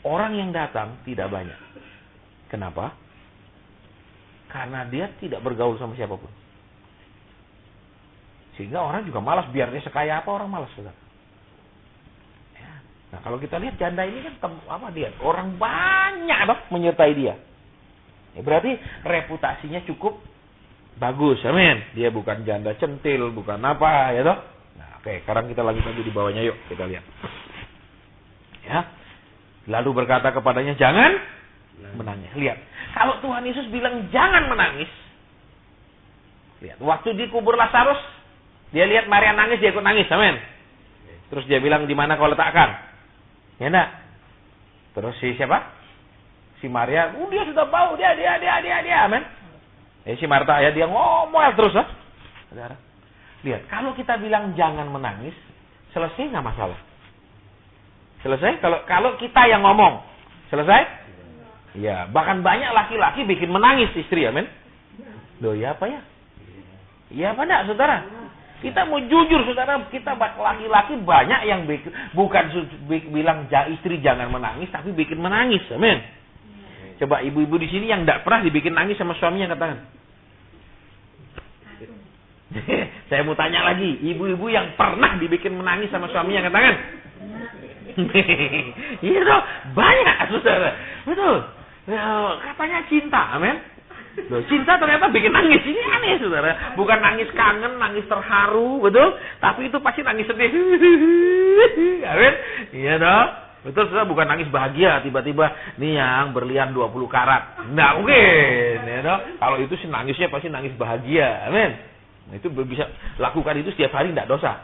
Orang yang datang tidak banyak. Kenapa? Karena dia tidak bergaul sama siapapun. Sehingga orang juga malas, biar dia sekaya apa orang malas, saudara. Ya. Nah, kalau kita lihat janda ini kan dia? Orang banyak menyertai dia. Ya, berarti reputasinya cukup bagus, amin. Dia bukan janda centil, bukan apa, ya toh. Nah, oke, sekarang kita lanjut aja di bawahnya, yuk kita lihat. Ya. Lalu berkata kepadanya, jangan menangis. Lihat, kalau Tuhan Yesus bilang jangan menangis, lihat, waktu dikubur Lazarus, dia lihat Maria nangis, dia ikut nangis, amin. Terus dia bilang, di mana kau letakkan? Ya enggak? Terus si siapa? Si Maria, dia sudah bau, dia, amin. Si Marta, ya dia ngomong terus, saudara. Lihat, kalau kita bilang jangan menangis, selesai nggak masalah? Selesai? Kalau kita yang ngomong, selesai? Ya, bahkan banyak laki-laki bikin menangis istri, amin. Loh, ya apa ya? Iya apa enggak, saudara? Kita mau jujur, saudara, kita laki-laki banyak yang bukan bilang istri jangan menangis, tapi bikin menangis, amin. Coba ibu-ibu di sini yang enggak pernah dibikin nangis sama suaminya, katakan. Saya mau tanya lagi, ibu-ibu yang pernah dibikin menangis sama suaminya, katakan. Iya dong, banyak, saudara. Betul. Katanya cinta, amin. Loh, cinta ternyata bikin nangis. Ini aneh, saudara. Bukan nangis kangen, nangis terharu, betul? Tapi itu pasti nangis sedih. Amin. Iya dong. Betul, saudara, bukan nangis bahagia. Tiba-tiba, nih yang berlian 20 karat. Nggak mungkin. Ya dong. Kalau itu sih nangisnya pasti nangis bahagia. Amin. Nah, itu bisa lakukan itu setiap hari, nggak dosa.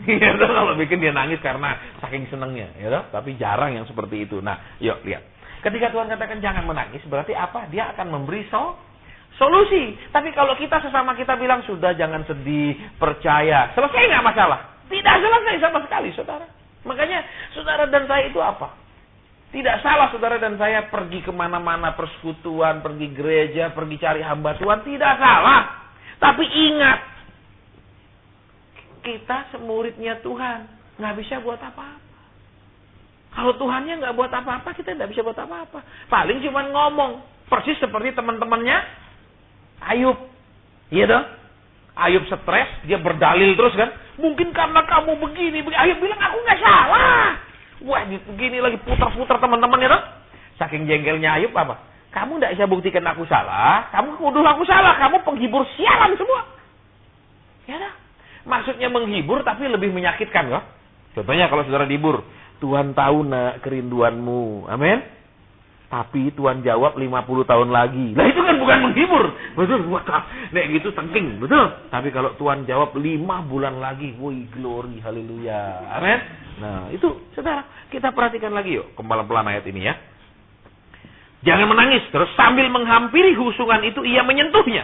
Ya dong, kalau bikin dia nangis karena saking senengnya. Ya dong. Tapi jarang yang seperti itu. Nah, yuk lihat. Ketika Tuhan katakan jangan menangis, berarti apa? Dia akan memberi solusi. Tapi kalau kita sesama kita bilang, sudah jangan sedih, percaya. Selesai nggak masalah? Tidak selesai sama sekali, saudara. Makanya, saudara dan saya itu apa? Tidak salah saudara dan saya pergi kemana-mana, persekutuan, pergi gereja, pergi cari hamba Tuhan. Tidak salah. Tapi ingat, kita muridnya Tuhan. Nggak bisa buat apa-apa. Kalau Tuhannya nggak buat apa-apa, kita nggak bisa buat apa-apa. Paling cuma ngomong. Persis seperti teman-temannya Ayub. Iya dong? Ayub stres, dia berdalil terus kan. Mungkin karena kamu begini. Ayub bilang, aku nggak salah. Wah, begini lagi putar-putar teman-temannya dong. Saking jengkelnya Ayub apa? Kamu nggak bisa buktikan aku salah. Kamu nuduh aku salah. Kamu penghibur sialan semua. Ya dah. Maksudnya menghibur tapi lebih menyakitkan loh. Contohnya kalau saudara dihibur. Tuhan tahu nak kerinduanmu. Amin. Tapi Tuhan jawab 50 tahun lagi. Lah itu kan bukan menghibur. Betul. Wah, nek gitu tengking. Betul. Tapi kalau Tuhan jawab 5 bulan lagi. Woi, glory. Haleluya. Amin. Nah, itu saudara. Kita perhatikan lagi yuk. Pelan-pelan ayat ini ya. Jangan menangis. Terus sambil menghampiri usungan itu ia menyentuhnya.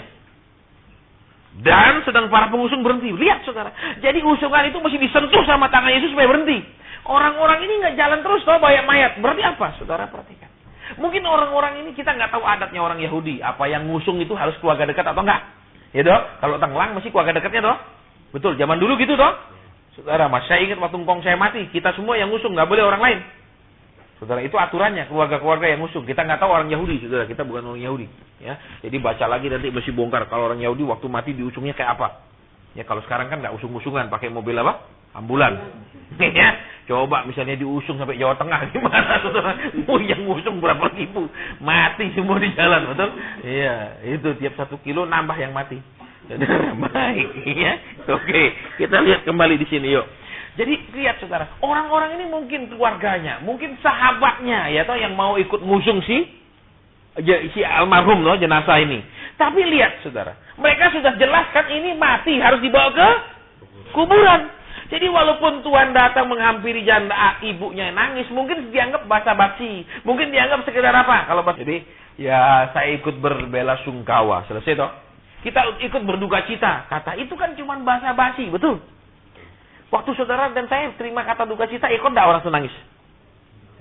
Dan sedang para pengusung berhenti. Lihat saudara. Jadi usungan itu mesti disentuh sama tangan Yesus supaya berhenti. Orang-orang ini nggak jalan terus toh banyak mayat. Berarti apa? Saudara perhatikan. Mungkin orang-orang ini kita nggak tahu adatnya orang Yahudi. Apa yang ngusung itu harus keluarga dekat atau enggak? Ya toh? Kalau tenglang mesti keluarga dekatnya toh. Betul. Zaman dulu gitu toh. Saudara, mas saya ingat waktu ngkong saya mati. Kita semua yang ngusung. Nggak boleh orang lain. Saudara, itu aturannya. Keluarga-keluarga yang ngusung. Kita nggak tahu orang Yahudi. Saudara, kita bukan orang Yahudi. Ya. Jadi baca lagi nanti mesti bongkar. Kalau orang Yahudi waktu mati diusungnya kayak apa. Ya kalau sekarang kan nggak usung-usungan. Pakai mobil apa? Ambulan. Ya. Coba misalnya diusung sampai Jawa Tengah. Gimana saudara? Yang ngusung berapa ribu. Mati semua di jalan. Betul? Iya. Itu tiap 1 kilo nambah yang mati. Baik. Ya. Oke. Kita lihat kembali di sini yuk. Jadi lihat saudara. Orang-orang ini mungkin keluarganya. Mungkin sahabatnya. Ya toh yang mau ikut ngusung si almarhum loh jenazah ini. Tapi lihat saudara. Mereka sudah jelaskan ini mati. Harus dibawa ke kuburan. Jadi walaupun Tuhan datang menghampiri janda ibunya nangis, mungkin dianggap basa-basi, mungkin dianggap sekedar apa? Kalau jadi ya saya ikut berbela sungkawa, selesai toh. Kita ikut berduka cita, kata itu kan cuma basa-basi, betul? Waktu saudara dan saya terima kata duka cita, ikut enggak orang itu nangis?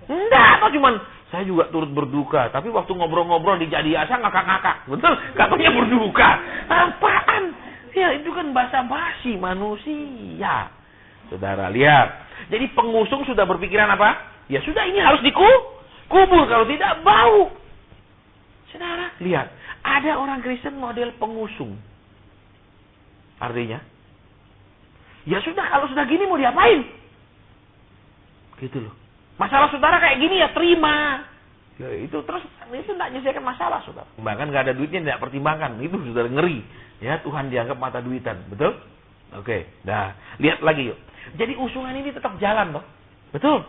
Enggak, atau cuman saya juga turut berduka, tapi waktu ngobrol-ngobrol di jadi asa ngakak-ngakak, betul? Katanya berduka, apaan? Ya itu kan basa-basi manusia. Saudara, lihat. Jadi pengusung sudah berpikiran apa? Ya sudah, ini harus dikubur. Kalau tidak, bau. Saudara, lihat. Ada orang Kristen model pengusung. Artinya, ya sudah, kalau sudah gini mau diapain? Gitu loh. Masalah saudara kayak gini ya terima. Ya, itu terus, itu tidak menyelesaikan masalah, saudara. Bahkan nggak ada duitnya, tidak pertimbangkan. Itu saudara ngeri. Ya, Tuhan dianggap mata duitan. Betul? Oke. Nah, lihat lagi yuk. Jadi usungan ini tetap jalan, toh. Betul?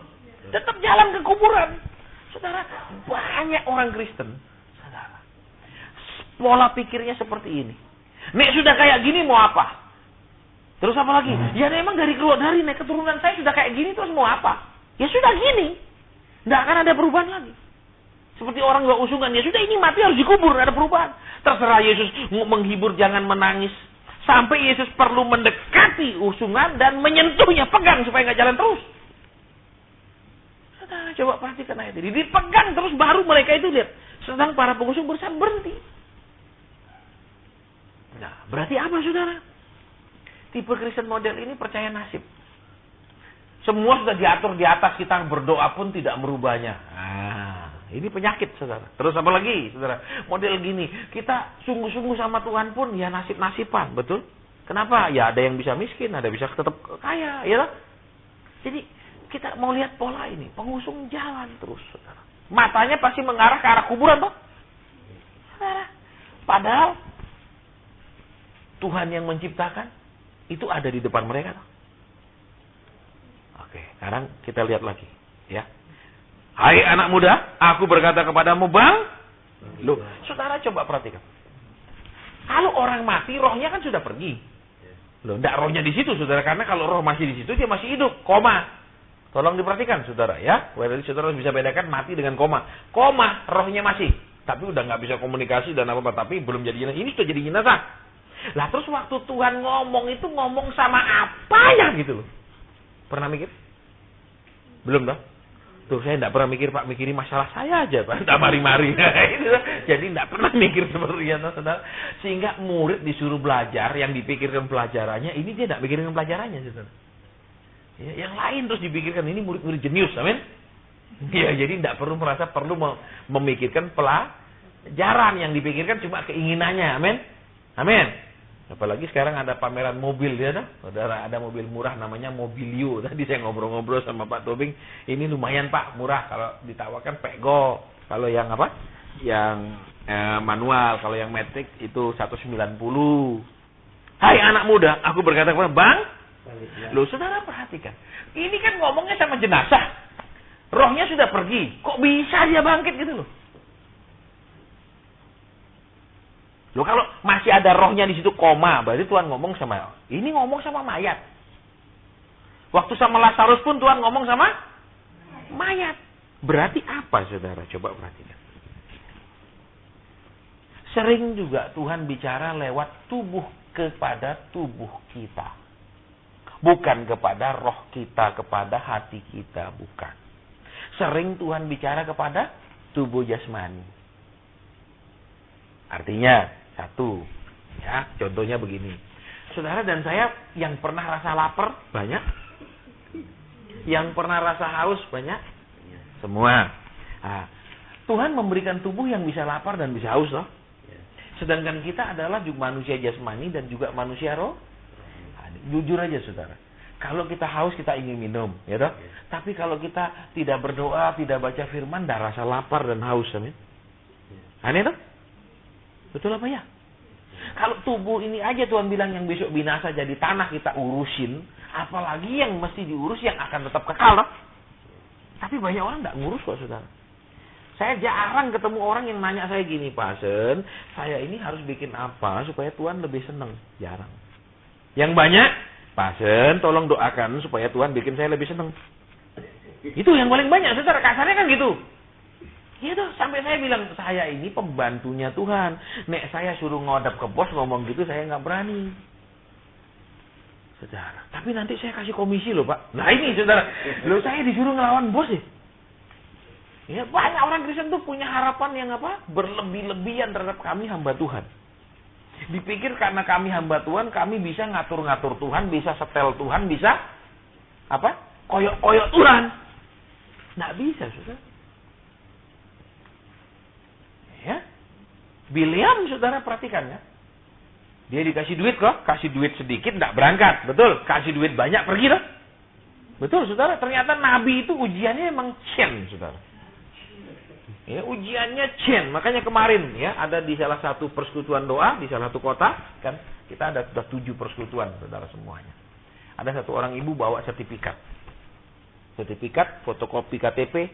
Tetap jalan ke kuburan. Saudara, banyak orang Kristen, saudara, pola pikirnya seperti ini. Nek sudah kayak gini mau apa? Terus apa lagi? Ya memang dari nek keturunan saya sudah kayak gini terus mau apa? Ya sudah gini. Nggak akan ada perubahan lagi. Seperti orang gak usungan, ya sudah ini mati harus dikubur, nggak ada perubahan. Terserah Yesus menghibur, jangan menangis. Sampai Yesus perlu mendekati usungan dan menyentuhnya, pegang supaya nggak jalan terus. Saudara, coba perhatikan ayat ini. Dipegang terus baru mereka itu lihat. Sedang para pengusung berusaha berhenti. Nah, berarti apa saudara? Tipe Kristen model ini percaya nasib. Semua sudah diatur di atas, kita berdoa pun tidak merubahnya. Ini penyakit, saudara. Terus apa lagi, saudara? Model gini, kita sungguh-sungguh sama Tuhan pun ya nasib-nasiban, betul? Kenapa? Ya ada yang bisa miskin, ada yang bisa tetap kaya, ya. Jadi kita mau lihat pola ini, pengusung jalan terus, saudara. Matanya pasti mengarah ke arah kuburan, toh? Saudara. Padahal Tuhan yang menciptakan itu ada di depan mereka, toh. Oke, sekarang kita lihat lagi, ya. Hai anak muda, aku berkata kepadamu loh, saudara coba perhatikan. Kalau orang mati, rohnya kan sudah pergi. Loh, enggak rohnya di situ, saudara. Karena kalau roh masih di situ, dia masih hidup, koma. Tolong diperhatikan, saudara, ya. Jadi saudara bisa bedakan mati dengan koma. Koma, rohnya masih. Tapi udah nggak bisa komunikasi dan apa-apa. Tapi belum jadi jenazah. Ini sudah jadi jenazah. Lah terus waktu Tuhan ngomong itu ngomong sama apa ya gitu loh. Pernah mikir? Belum dah. Tuh saya tidak pernah mikir, Pak, mikirin masalah saya aja, Pak. Tidak mari-mari. Jadi tidak pernah mikir seperti itu, saudara. Sehingga murid disuruh belajar, yang dipikirkan pelajarannya, ini dia tidak pikirkan pelajarannya, saudara. Ya, yang lain terus dipikirkan, ini murid-murid jenius, amin. Ya, jadi tidak perlu merasa perlu memikirkan pelajaran, yang dipikirkan cuma keinginannya. Amin. Amin. Apalagi sekarang ada pameran mobil, ya, saudara, ada mobil murah namanya Mobilio. Tadi saya ngobrol-ngobrol sama Pak Tobing, ini lumayan Pak, murah kalau ditawarkan Pego. Kalau yang apa? Yang manual, kalau yang matic itu 190. Hai anak muda, aku berkata kepada Bang, loh saudara perhatikan, ini kan ngomongnya sama jenazah, rohnya sudah pergi, kok bisa dia bangkit gitu loh? Loh kalau masih ada rohnya di situ koma, berarti Tuhan ngomong sama, ini ngomong sama mayat. Waktu sama Lazarus pun Tuhan ngomong sama mayat. Berarti apa saudara? Coba perhatikan. Sering juga Tuhan bicara lewat tubuh kepada tubuh kita. Bukan kepada roh kita, kepada hati kita, bukan. Sering Tuhan bicara kepada tubuh jasmani. Artinya, satu, ya, contohnya begini. Saudara dan saya yang pernah rasa lapar, banyak. Yang pernah rasa haus, banyak. Semua. Nah, Tuhan memberikan tubuh yang bisa lapar dan bisa haus, loh. Sedangkan kita adalah juga manusia jasmani dan juga manusia roh. Jujur aja saudara. Kalau kita haus kita ingin minum, ya toh? Tapi kalau kita tidak berdoa, tidak baca firman, tidak rasa lapar dan haus, amin. Aneh toh? Betul apa ya? Kalau tubuh ini aja Tuhan bilang yang besok binasa jadi tanah kita urusin, apalagi yang mesti diurus yang akan tetap kekal, toh? Tapi banyak orang tidak ngurus kok saudara. Saya jarang ketemu orang yang nanya saya gini, Pak Sen, saya ini harus bikin apa supaya Tuhan lebih senang? Jarang. Yang banyak, Pak Sen, tolong doakan supaya Tuhan bikin saya lebih senang. Itu yang paling banyak, saudara. Kasarnya kan gitu. Gitu, sampai saya bilang, saya ini pembantunya Tuhan. Nek saya suruh ngodap ke bos ngomong gitu, saya nggak berani. Saudara, tapi nanti saya kasih komisi loh, Pak. Nah ini, saudara. Loh, saya disuruh ngelawan bos ya. Ya, banyak orang Kristen tuh punya harapan yang apa? Berlebih-lebihan terhadap kami hamba Tuhan. Dipikir karena kami hamba Tuhan, kami bisa ngatur-ngatur Tuhan, bisa setel Tuhan, bisa apa? Koyok-koyok Tuhan. Nggak bisa, saudara. Ya, Bileam, saudara perhatikan ya. Dia dikasih duit kok, kasih duit sedikit, nggak berangkat, betul? Kasih duit banyak, pergi loh. Betul, saudara. Ternyata Nabi itu ujiannya emang cen, saudara. Ya, ujiannya cen. Makanya kemarin ya ada di salah satu persekutuan doa di salah satu kota kan kita ada sudah 7 persekutuan saudara semuanya. Ada satu orang ibu bawa sertifikat, fotokopi KTP.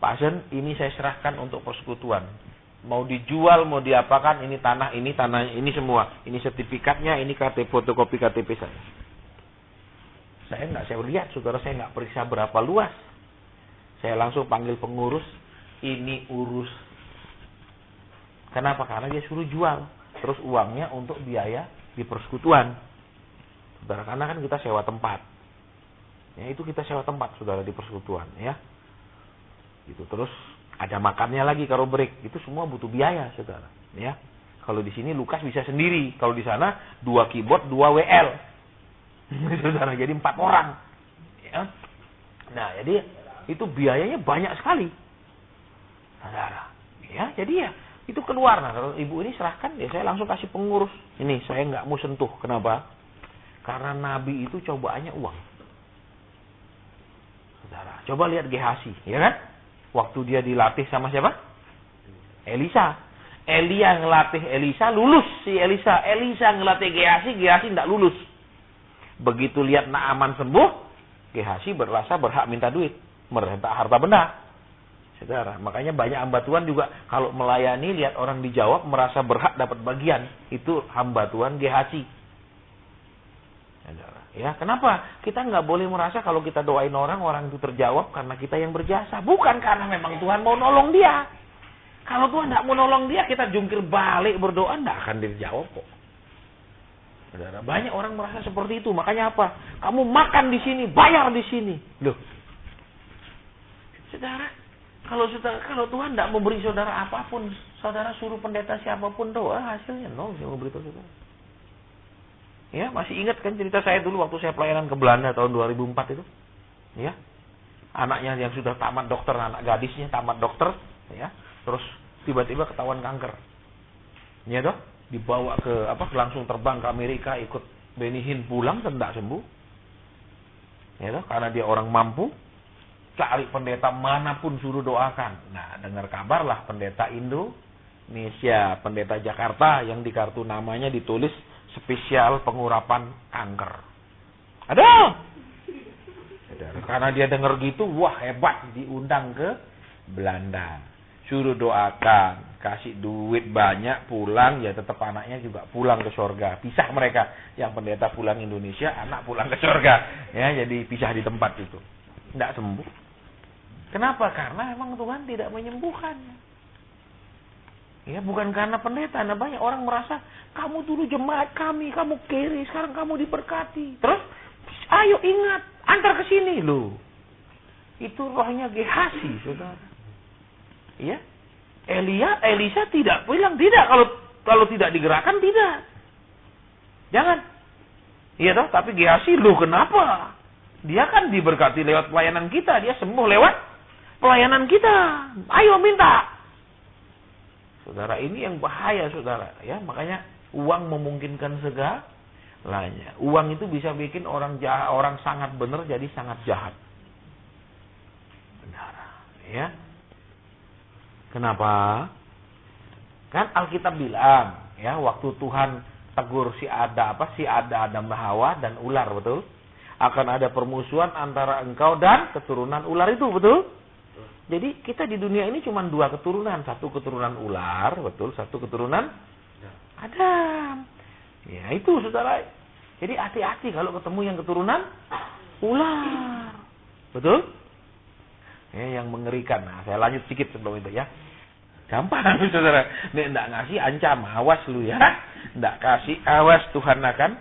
Pak Sen, ini saya serahkan untuk persekutuan. Mau dijual, mau diapakan, ini tanah ini semua. Ini sertifikatnya, ini KTP, fotokopi KTP saya. Saya lihat saudara, saya nggak periksa berapa luas. Saya langsung panggil pengurus. Ini urus. Kenapa? Karena dia suruh jual. Terus uangnya untuk biaya di persekutuan. Saudara, karena kan kita sewa tempat. Ya, itu kita sewa tempat, saudara, di persekutuan. Ya. Gitu. Terus ada makannya lagi kalau break. Itu semua butuh biaya, saudara. Ya. Kalau di sini Lukas bisa sendiri. Kalau di sana 2 keyboard, 2 WL. Saudara, jadi 4 orang. Ya. Nah, jadi itu biayanya banyak sekali. Saudara, ya, jadi ya itu keluar. Nah, kalau ibu ini serahkan, ya saya langsung kasih pengurus. Ini saya nggak mau sentuh. Kenapa? Karena Nabi itu cobaannya uang. Saudara, coba lihat Gehazi, ya kan? Waktu dia dilatih sama siapa? Elisa. Elia ngelatih Elisa, lulus si Elisa. Elisa ngelatih Gehazi nggak lulus. Begitu lihat Naaman sembuh, Gehazi berasa berhak minta duit, merintah harta benda. Saudara, makanya banyak hamba Tuhan juga kalau melayani lihat orang dijawab merasa berhak dapat bagian. Itu hamba Tuhan Gehazi. Saudara, ya, kenapa? Kita nggak boleh merasa kalau kita doain orang itu terjawab karena kita yang berjasa. Bukan karena memang Tuhan mau nolong dia. Kalau Tuhan nggak mau nolong dia, kita jungkir balik berdoa nggak akan dijawab kok. Saudara, banyak orang merasa seperti itu. Makanya apa? Kamu makan di sini, bayar di sini. Loh. Saudara, kalau Tuhan tidak memberi saudara apapun, saudara suruh pendeta siapapun doa, hasilnya nol. Dia memberi saudara. Ya, masih ingat kan cerita saya dulu waktu saya pelayanan ke Belanda tahun 2004 itu? Ya. anaknya yang sudah tamat dokter, anak gadisnya tamat dokter, ya, terus tiba-tiba ketahuan kanker, ya toh, dibawa ke langsung terbang ke Amerika, ikut Benny Hinn, pulang tidak sembuh, ya toh, karena dia orang mampu, cari pendeta manapun suruh doakan. Nah, dengar kabar lah pendeta Indonesia, pendeta Jakarta yang di kartu namanya ditulis spesial pengurapan kanker. Ada. Karena dia dengar gitu, wah hebat, diundang ke Belanda. Suruh doakan, kasih duit banyak, pulang, ya tetap anaknya juga pulang ke surga. Pisah mereka, yang pendeta pulang Indonesia, anak pulang ke surga. Ya, jadi pisah di tempat itu. Tidak sembuh. Kenapa? Karena memang Tuhan tidak menyembuhkan. Ya, bukan karena pendeta. Nah, banyak orang merasa, kamu dulu jemaat kami, kamu kiri, sekarang kamu diberkati. Terus, ayo ingat, antar ke sini loh. Itu rohnya Gehazi, saudara. Ya, Elisa tidak bilang tidak, kalau tidak digerakkan tidak. Jangan. Iya toh, tapi Gehazi loh kenapa? Dia kan diberkati lewat pelayanan kita, dia sembuh lewat pelayanan kita. Ayo minta. Saudara, ini yang bahaya, saudara. Ya, makanya uang memungkinkan segalanya. Uang itu bisa bikin orang jahat, orang sangat benar jadi sangat jahat. Benar. Ya. Kenapa? Kan Alkitab bilang, ya, waktu Tuhan tegur si Adam dan Hawa dan ular, betul? Akan ada permusuhan antara engkau dan keturunan ular itu, betul? Jadi kita di dunia ini cuma dua keturunan, satu keturunan ular, betul, satu keturunan Adam. Ya, itu saudara. Jadi hati-hati kalau ketemu yang keturunan ular. Betul? Ya, yang mengerikan. Nah, saya lanjut sedikit sebelum itu ya. Gampang, saudara. Nek enggak ngasih ancam, awas lu ya. Enggak kasih, awas Tuhan akan.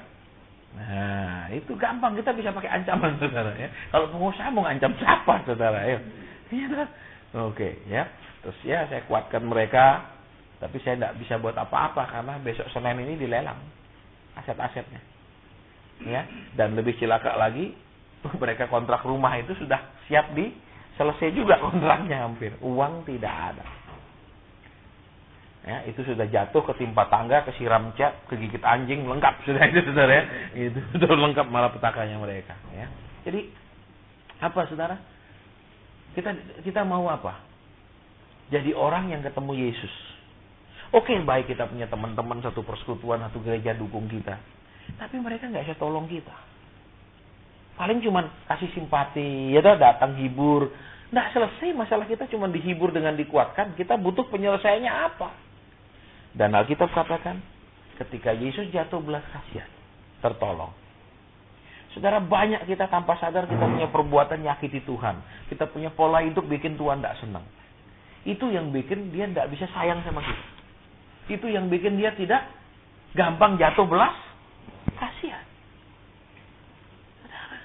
Nah, itu gampang, kita bisa pakai ancaman, saudara ya. Kalau pengusaha mau ngancam siapa, saudara ya? Iya, oke, ya. Terus ya saya kuatkan mereka, tapi saya tidak bisa buat apa-apa karena besok Senin ini dilelang aset-asetnya. Ya, dan lebih celaka lagi, mereka kontrak rumah itu sudah siap selesai juga kontraknya hampir. Uang tidak ada. Ya, itu sudah jatuh, ketimpa tangga, kesiram cat, kegigit anjing, lengkap sudah itu, saudara ya. Itu sudah lengkap malapetakannya mereka. Ya. Jadi apa, saudara? Kita mau apa? Jadi orang yang ketemu Yesus. Oke, baik kita punya teman-teman satu persekutuan, satu gereja dukung kita. Tapi mereka nggak bisa tolong kita. Paling cuman kasih simpati, ya datang hibur. Nggak selesai masalah kita, cuma dihibur dengan dikuatkan. Kita butuh penyelesaiannya apa? Dan Alkitab katakan, ketika Yesus jatuh belas kasihan, tertolong. Saudara, banyak kita tanpa sadar kita punya perbuatan nyakiti Tuhan. Kita punya pola hidup bikin Tuhan tidak senang. Itu yang bikin dia tidak bisa sayang sama kita. Itu yang bikin dia tidak gampang jatuh belas kasihan. Saudara.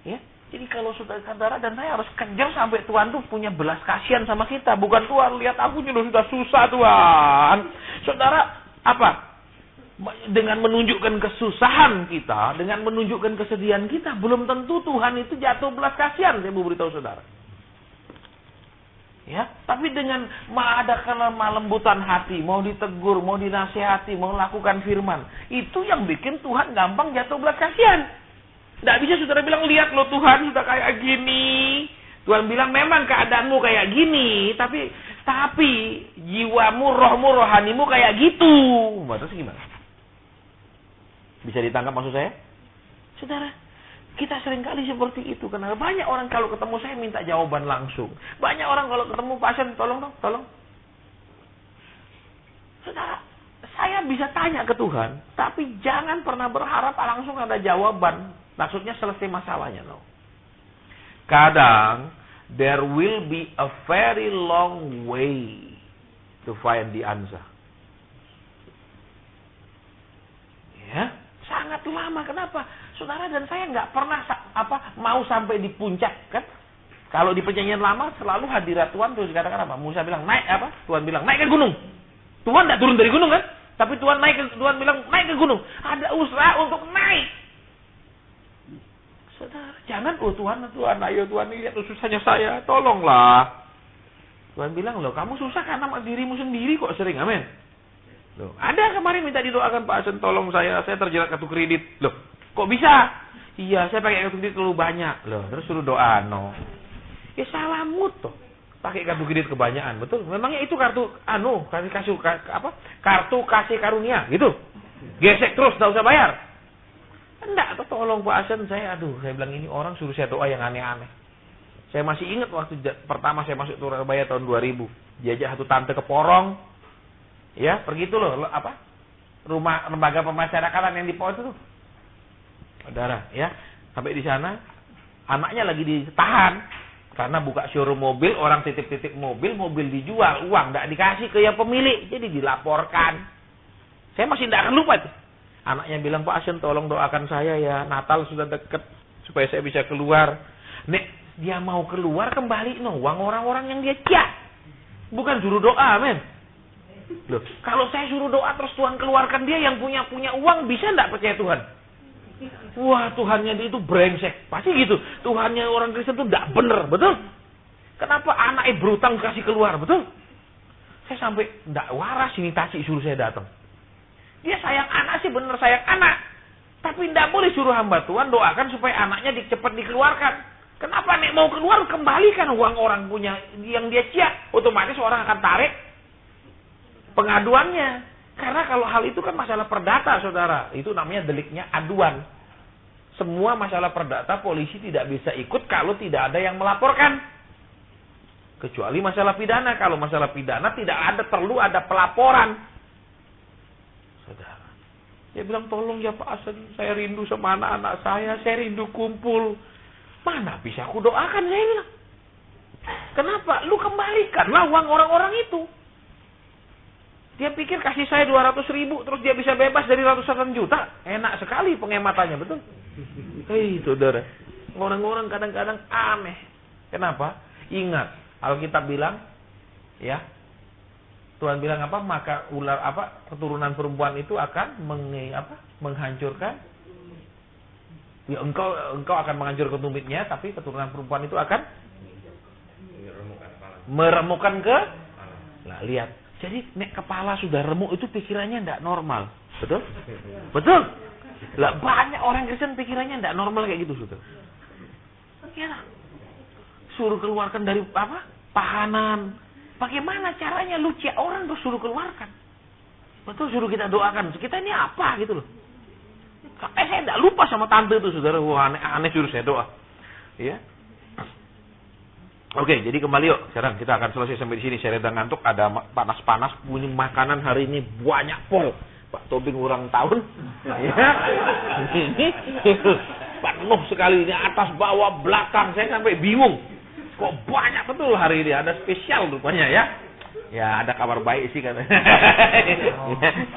Ya, jadi kalau saudara dan saya harus kejar sampai Tuhan tuh punya belas kasihan sama kita. Bukan Tuhan, lihat aku sudah susah Tuhan. Saudara, apa? Dengan menunjukkan kesusahan kita, dengan menunjukkan kesedihan kita, belum tentu Tuhan itu jatuh belas kasihan, saya mau beritahu saudara. Ya, tapi dengan ada kelembutan hati, mau ditegur, mau dinasihati, mau melakukan firman, itu yang bikin Tuhan gampang jatuh belas kasihan. Tidak bisa saudara bilang, lihat loh Tuhan sudah kayak gini. Tuhan bilang memang keadaanmu kayak gini, tapi jiwamu, rohmu, rohanimu kayak gitu. Terus gimana? Bisa ditangkap maksud saya? Saudara, kita seringkali seperti itu. Karena banyak orang kalau ketemu saya minta jawaban langsung. Banyak orang kalau ketemu pasien, tolong dong, tolong. Saudara, saya bisa tanya ke Tuhan, tapi jangan pernah berharap langsung ada jawaban. Maksudnya selesai masalahnya. No. Kadang, there will be a very long way to find the answer. Ya. Sangat lama. Kenapa? Saudara dan saya nggak pernah mau sampai di puncak, kan? Kalau di perjanjian lama selalu hadirat Tuhan terus dikatakan apa? Musa bilang naik apa? Tuhan bilang naik ke gunung. Tuhan nggak turun dari gunung kan? Tapi Tuhan bilang naik ke gunung. Ada usaha untuk naik. Saudara, jangan, Tuhan, ayo Tuhan, lihat susahnya saya, tolonglah. Tuhan bilang, loh kamu susah karena dirimu sendiri kok sering, amin. Loh, ada kemarin minta didoakan, Pak Asen, tolong saya terjerat kartu kredit. Loh, kok bisa? Iya, saya pakai kartu kredit terlalu banyak. Loh, terus suruh doa, no. Ya salahmu tuh. Pakai kartu kredit kebanyakan, betul? Memangnya itu kartu kartu kasih karunia, gitu. Gesek terus, enggak usah bayar. Enggak, tolong Pak Asen, saya bilang ini orang suruh saya doa yang aneh-aneh. Saya masih ingat waktu pertama saya masuk Surabaya tahun 2000, diajak satu tante ke Porong, ya pergi itu loh, rumah lembaga pemasyarakatan yang di Porong itu tuh, saudara, ya sampai di sana, anaknya lagi ditahan karena buka showroom mobil, orang titip-titip mobil dijual, uang enggak dikasih ke yang pemilik, jadi dilaporkan. Saya masih tidak akan lupa itu. Anaknya bilang, Pak Asen tolong doakan saya ya, Natal sudah dekat supaya saya bisa keluar. Nek dia mau keluar kembali uang orang-orang yang dia ciak. Bukan suruh doa, men. Loh, kalau saya suruh doa terus Tuhan keluarkan dia yang punya uang, bisa enggak percaya Tuhan? Wah, Tuhannya dia itu brengsek. Pasti gitu. Tuhannya orang Kristen itu enggak benar, betul? Kenapa anaknya berutang kasih keluar, betul? Saya sampai enggak waras ini Tasi suruh saya datang. Dia sayang anak sih, benar sayang anak. Tapi tidak boleh suruh hamba Tuhan doakan supaya anaknya cepat dikeluarkan. Kenapa nek mau keluar, kembalikan uang orang punya yang dia ciak. Otomatis orang akan tarik pengaduannya. Karena kalau hal itu kan masalah perdata, saudara. Itu namanya deliknya aduan. Semua masalah perdata polisi tidak bisa ikut kalau tidak ada yang melaporkan. Kecuali masalah pidana. Kalau masalah pidana perlu ada pelaporan. Saudara, dia bilang, tolong ya Pak Asen, saya rindu sama anak-anak saya rindu kumpul. Mana bisa aku doakan, saya bilang. Kenapa? Lu kembalikanlah uang orang-orang itu. Dia pikir kasih saya 200.000, terus dia bisa bebas dari ratusan juta. Enak sekali penghematannya, betul? Hei saudara, orang-orang kadang-kadang aneh. Kenapa? Ingat, Alkitab bilang, ya, Tuhan bilang apa? Maka keturunan perempuan itu akan menghancurkan. Ya, engkau akan menghancurkan tumitnya, tapi keturunan perempuan itu akan meremukkan ke. Nah, lihat. Jadi nek kepala sudah remuk itu pikirannya tidak normal. Betul? Betul? Lah banyak orang Kristen pikirannya tidak normal kayak gitu, Saudara. Ya. Suruh keluarkan dari tahanan. Bagaimana caranya lu ciak orang terus suruh keluarkan? Betul, suruh kita doakan. Kita ini apa gitu loh. Saya tidak lupa sama tante itu, saudara. Wah, aneh suruh saya doa. Ya. Oke, jadi kembali yuk. Sekarang kita akan selesai sampai di sini. Saya reda ngantuk, ada panas-panas. Bunyi makanan hari ini banyak pol. Pak Tobing ulang tahun. Ya. Penuh sekali ini atas bawah belakang. Saya sampai bingung. Kok banyak betul hari ini, ada spesial rupanya ya. Ya ada kabar baik sih kan.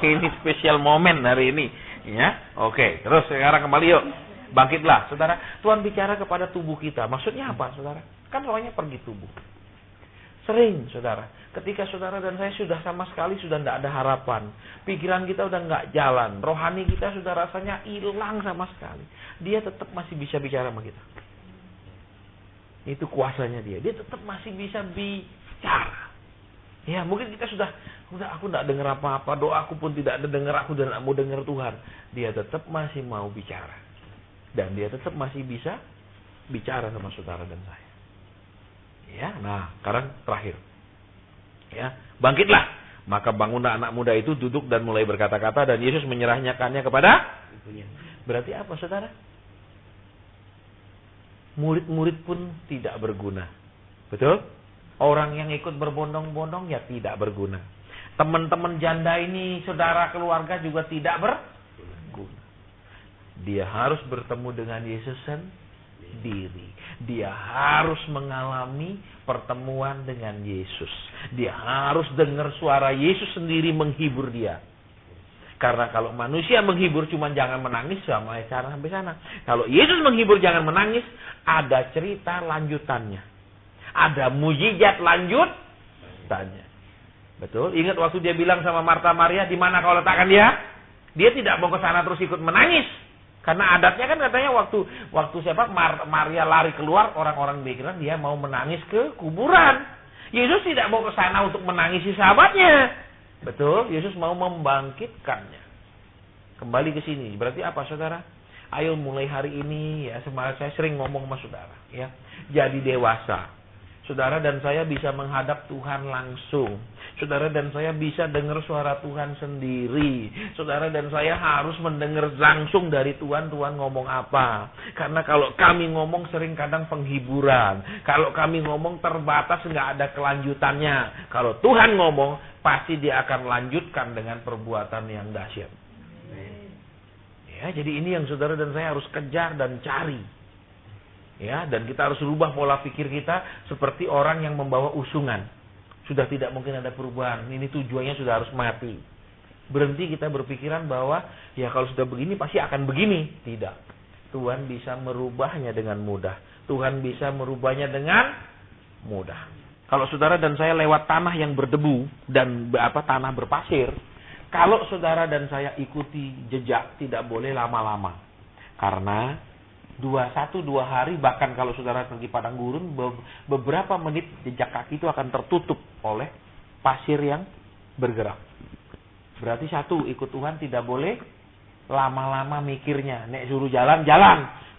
Ini spesial momen hari ini. Ya, oke. Terus sekarang kembali yuk. Bangkitlah, saudara. Tuhan bicara kepada tubuh kita. Maksudnya apa, saudara? Kan soalnya pergi tubuh. Sering, saudara. Ketika saudara dan saya sudah sama sekali sudah tidak ada harapan. Pikiran kita udah nggak jalan. Rohani kita sudah rasanya hilang sama sekali. Dia tetap masih bisa bicara sama kita. Itu kuasanya dia. Dia tetap masih bisa bicara. Ya, mungkin kita sudah aku tidak dengar apa-apa, doaku pun tidak ada dengar, aku tidak mau dengar Tuhan. Dia tetap masih mau bicara. Dan dia tetap masih bisa bicara sama saudara dan saya. Ya, nah, sekarang terakhir. Ya, bangkitlah. Maka bangunlah anak muda itu duduk dan mulai berkata-kata dan Yesus menyerahkannya kepada ibunya. Berarti apa, saudara? Murid-murid pun tidak berguna. Betul? Orang yang ikut berbondong-bondong ya tidak berguna. Teman-teman janda ini, saudara keluarga juga tidak berguna. Dia harus bertemu dengan Yesus sendiri. Dia harus mengalami pertemuan dengan Yesus. Dia harus dengar suara Yesus sendiri menghibur dia. Karena kalau manusia menghibur cuma jangan menangis sama cara sampai sana. Kalau Yesus menghibur jangan menangis, ada cerita lanjutannya. Ada mujizat lanjutannya. Betul? Ingat waktu dia bilang sama Marta Maria, di mana kau letakkan dia? Dia tidak mau ke sana terus ikut menangis. Karena adatnya kan katanya waktu siapa Maria lari keluar, orang-orang pikiran dia mau menangis ke kuburan. Yesus tidak mau ke sana untuk menangisi sahabatnya. Betul, Yesus mau membangkitkannya. Kembali ke sini. Berarti apa, saudara? Ayo mulai hari ini ya, saya sering ngomong sama saudara, ya. Jadi dewasa. Saudara dan saya bisa menghadap Tuhan langsung. Saudara dan saya bisa dengar suara Tuhan sendiri. Saudara dan saya harus mendengar langsung dari Tuhan ngomong apa. Karena kalau kami ngomong sering kadang penghiburan. Kalau kami ngomong terbatas, nggak ada kelanjutannya. Kalau Tuhan ngomong, pasti dia akan lanjutkan dengan perbuatan yang dahsyat. Ya, jadi ini yang saudara dan saya harus kejar dan cari. Ya, dan kita harus rubah pola pikir kita seperti orang yang membawa usungan. Sudah tidak mungkin ada perubahan. Ini tujuannya sudah harus mati. Berhenti kita berpikiran bahwa ya kalau sudah begini pasti akan begini. Tidak. Tuhan bisa merubahnya dengan mudah. Tuhan bisa merubahnya dengan mudah. Kalau saudara dan saya lewat tanah yang berdebu dan tanah berpasir, kalau saudara dan saya ikuti jejak, tidak boleh lama-lama. Karena 1-2 hari, bahkan kalau saudara pergi padang gurun, beberapa menit jejak kaki itu akan tertutup oleh pasir yang bergerak. Berarti ikut Tuhan tidak boleh lama-lama mikirnya. Nek suruh jalan.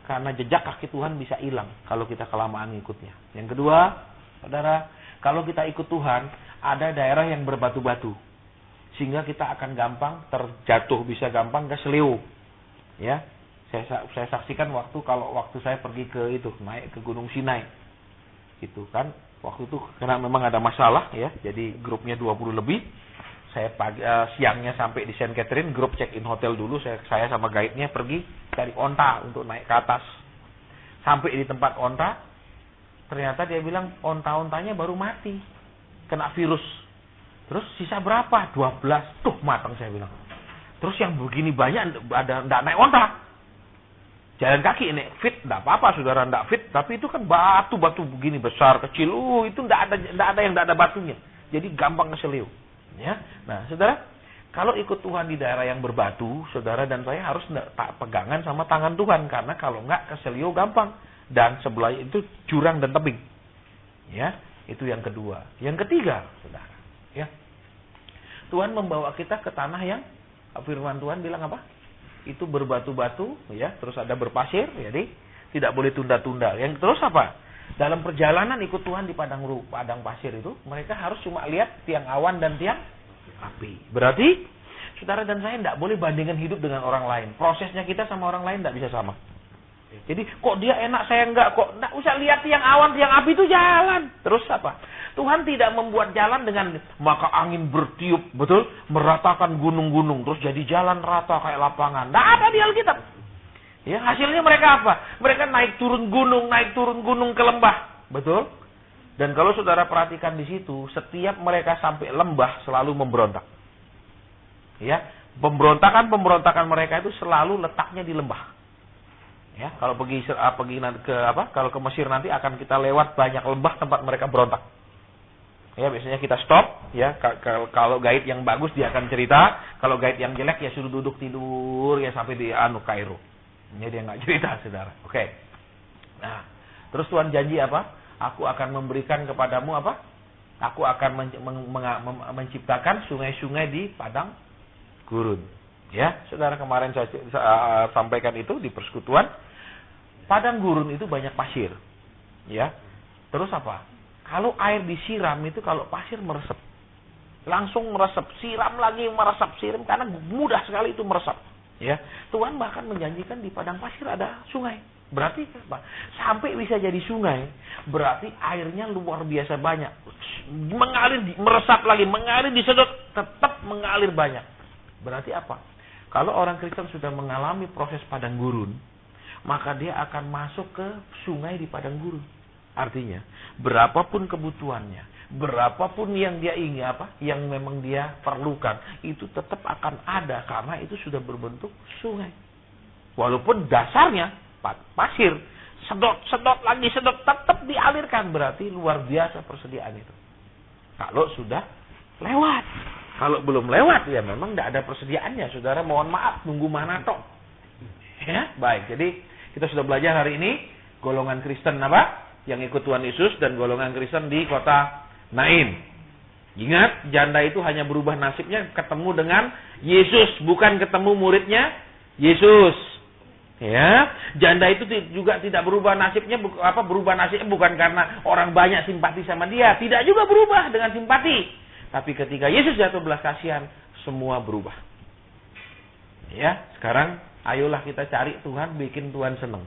Karena jejak kaki Tuhan bisa hilang kalau kita kelamaan ikutnya. Yang kedua, saudara, kalau kita ikut Tuhan, ada daerah yang berbatu-batu. Sehingga kita akan gampang terjatuh, bisa gampang keseliu. Ya. Saya saksikan waktu saya pergi naik ke Gunung Sinai. Gitu kan. Waktu itu karena memang ada masalah ya. Jadi grupnya 20 lebih. Saya siangnya sampai di Saint Catherine, grup check-in hotel dulu, saya sama guide-nya pergi cari onta untuk naik ke atas. Sampai di tempat onta, ternyata dia bilang onta-ontanya baru mati. Kena virus. Terus sisa berapa? 12. Tuh matang, saya bilang. Terus yang begini banyak enggak naik onta. Jalan kaki ini fit, enggak apa-apa saudara, enggak fit, tapi itu kan batu-batu begini besar, kecil, itu enggak ada yang enggak ada batunya. Jadi gampang keseliu. Ya. Nah, saudara, kalau ikut Tuhan di daerah yang berbatu, saudara dan saya harus tak pegangan sama tangan Tuhan, karena kalau enggak keseliu gampang. Dan sebelah itu jurang dan tebing. Ya, itu yang kedua. Yang ketiga, saudara, ya. Tuhan membawa kita ke tanah yang firman Tuhan bilang apa? Itu berbatu-batu, ya, terus ada berpasir, jadi tidak boleh tunda-tunda. Yang terus apa? Dalam perjalanan ikut Tuhan di padang pasir itu, mereka harus cuma lihat tiang awan dan tiang api. Berarti, saudara dan saya tidak boleh bandingkan hidup dengan orang lain. Prosesnya kita sama orang lain tidak bisa sama. Jadi, kok dia enak, saya enggak, kok tidak usah lihat tiang awan, tiang api itu jalan. Terus apa? Tuhan tidak membuat jalan dengan maka angin bertiup, betul, meratakan gunung-gunung, terus jadi jalan rata kayak lapangan. Tidak ada di Alkitab. Ya, hasilnya mereka apa? Mereka naik turun gunung ke lembah, betul. Dan kalau saudara perhatikan di situ, setiap mereka sampai lembah selalu memberontak. Ya, pemberontakan mereka itu selalu letaknya di lembah. Ya, kalau kalau ke Mesir nanti akan kita lewat banyak lembah tempat mereka berontak. Ya, biasanya kita stop, ya. Kalau guide yang bagus dia akan cerita, kalau guide yang jelek ya suruh duduk tidur ya sampai di Kairo. Ini dia nggak cerita, saudara. Oke. Nah, terus Tuhan janji apa? Aku akan memberikan kepadamu apa? Aku akan menciptakan sungai-sungai di padang gurun. Ya, saudara, kemarin saya sampaikan itu di persekutuan. Padang gurun itu banyak pasir. Ya. Terus apa? Kalau air disiram itu kalau pasir meresap. Langsung meresap, siram lagi meresap, siram karena mudah sekali itu meresap. Ya. Tuhan bahkan menjanjikan di padang pasir ada sungai. Berarti apa? Sampai bisa jadi sungai, berarti airnya luar biasa banyak. Mengalir, meresap lagi, mengalir, disedot, tetap mengalir banyak. Berarti apa? Kalau orang Kristen sudah mengalami proses padang gurun, maka dia akan masuk ke sungai di padang gurun. Artinya, berapapun kebutuhannya, berapapun yang dia ingin yang memang dia perlukan, itu tetap akan ada karena itu sudah berbentuk sungai. Walaupun dasarnya pasir, sedot lagi, tetap dialirkan, berarti luar biasa persediaan itu. Kalau sudah lewat. Kalau belum lewat, ya memang tidak ada persediaannya. Saudara, mohon maaf, nunggu mana tok. Ya, baik. Jadi kita sudah belajar hari ini golongan Kristen apa? Yang ikut Tuhan Yesus dan golongan Kristen di kota Nain. Ingat, janda itu hanya berubah nasibnya ketemu dengan Yesus, bukan ketemu muridnya Yesus. Ya, janda itu juga tidak berubah nasibnya, berubah nasibnya bukan karena orang banyak simpati sama dia, tidak juga berubah dengan simpati. Tapi ketika Yesus jatuh belas kasihan, semua berubah. Ya, sekarang ayolah kita cari Tuhan, bikin Tuhan senang.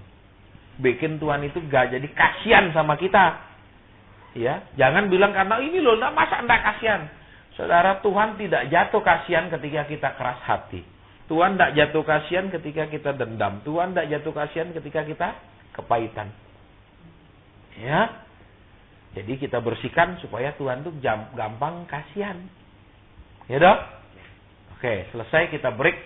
Bikin Tuhan itu gak jadi kasihan sama kita. Ya, jangan bilang karena ini loh, masa enggak kasihan. Saudara, Tuhan tidak jatuh kasihan ketika kita keras hati. Tuhan tidak jatuh kasihan ketika kita dendam. Tuhan tidak jatuh kasihan ketika kita kepahitan. Ya, jadi kita bersihkan supaya Tuhan tuh gampang kasihan. Ya dong? Oke, selesai kita break.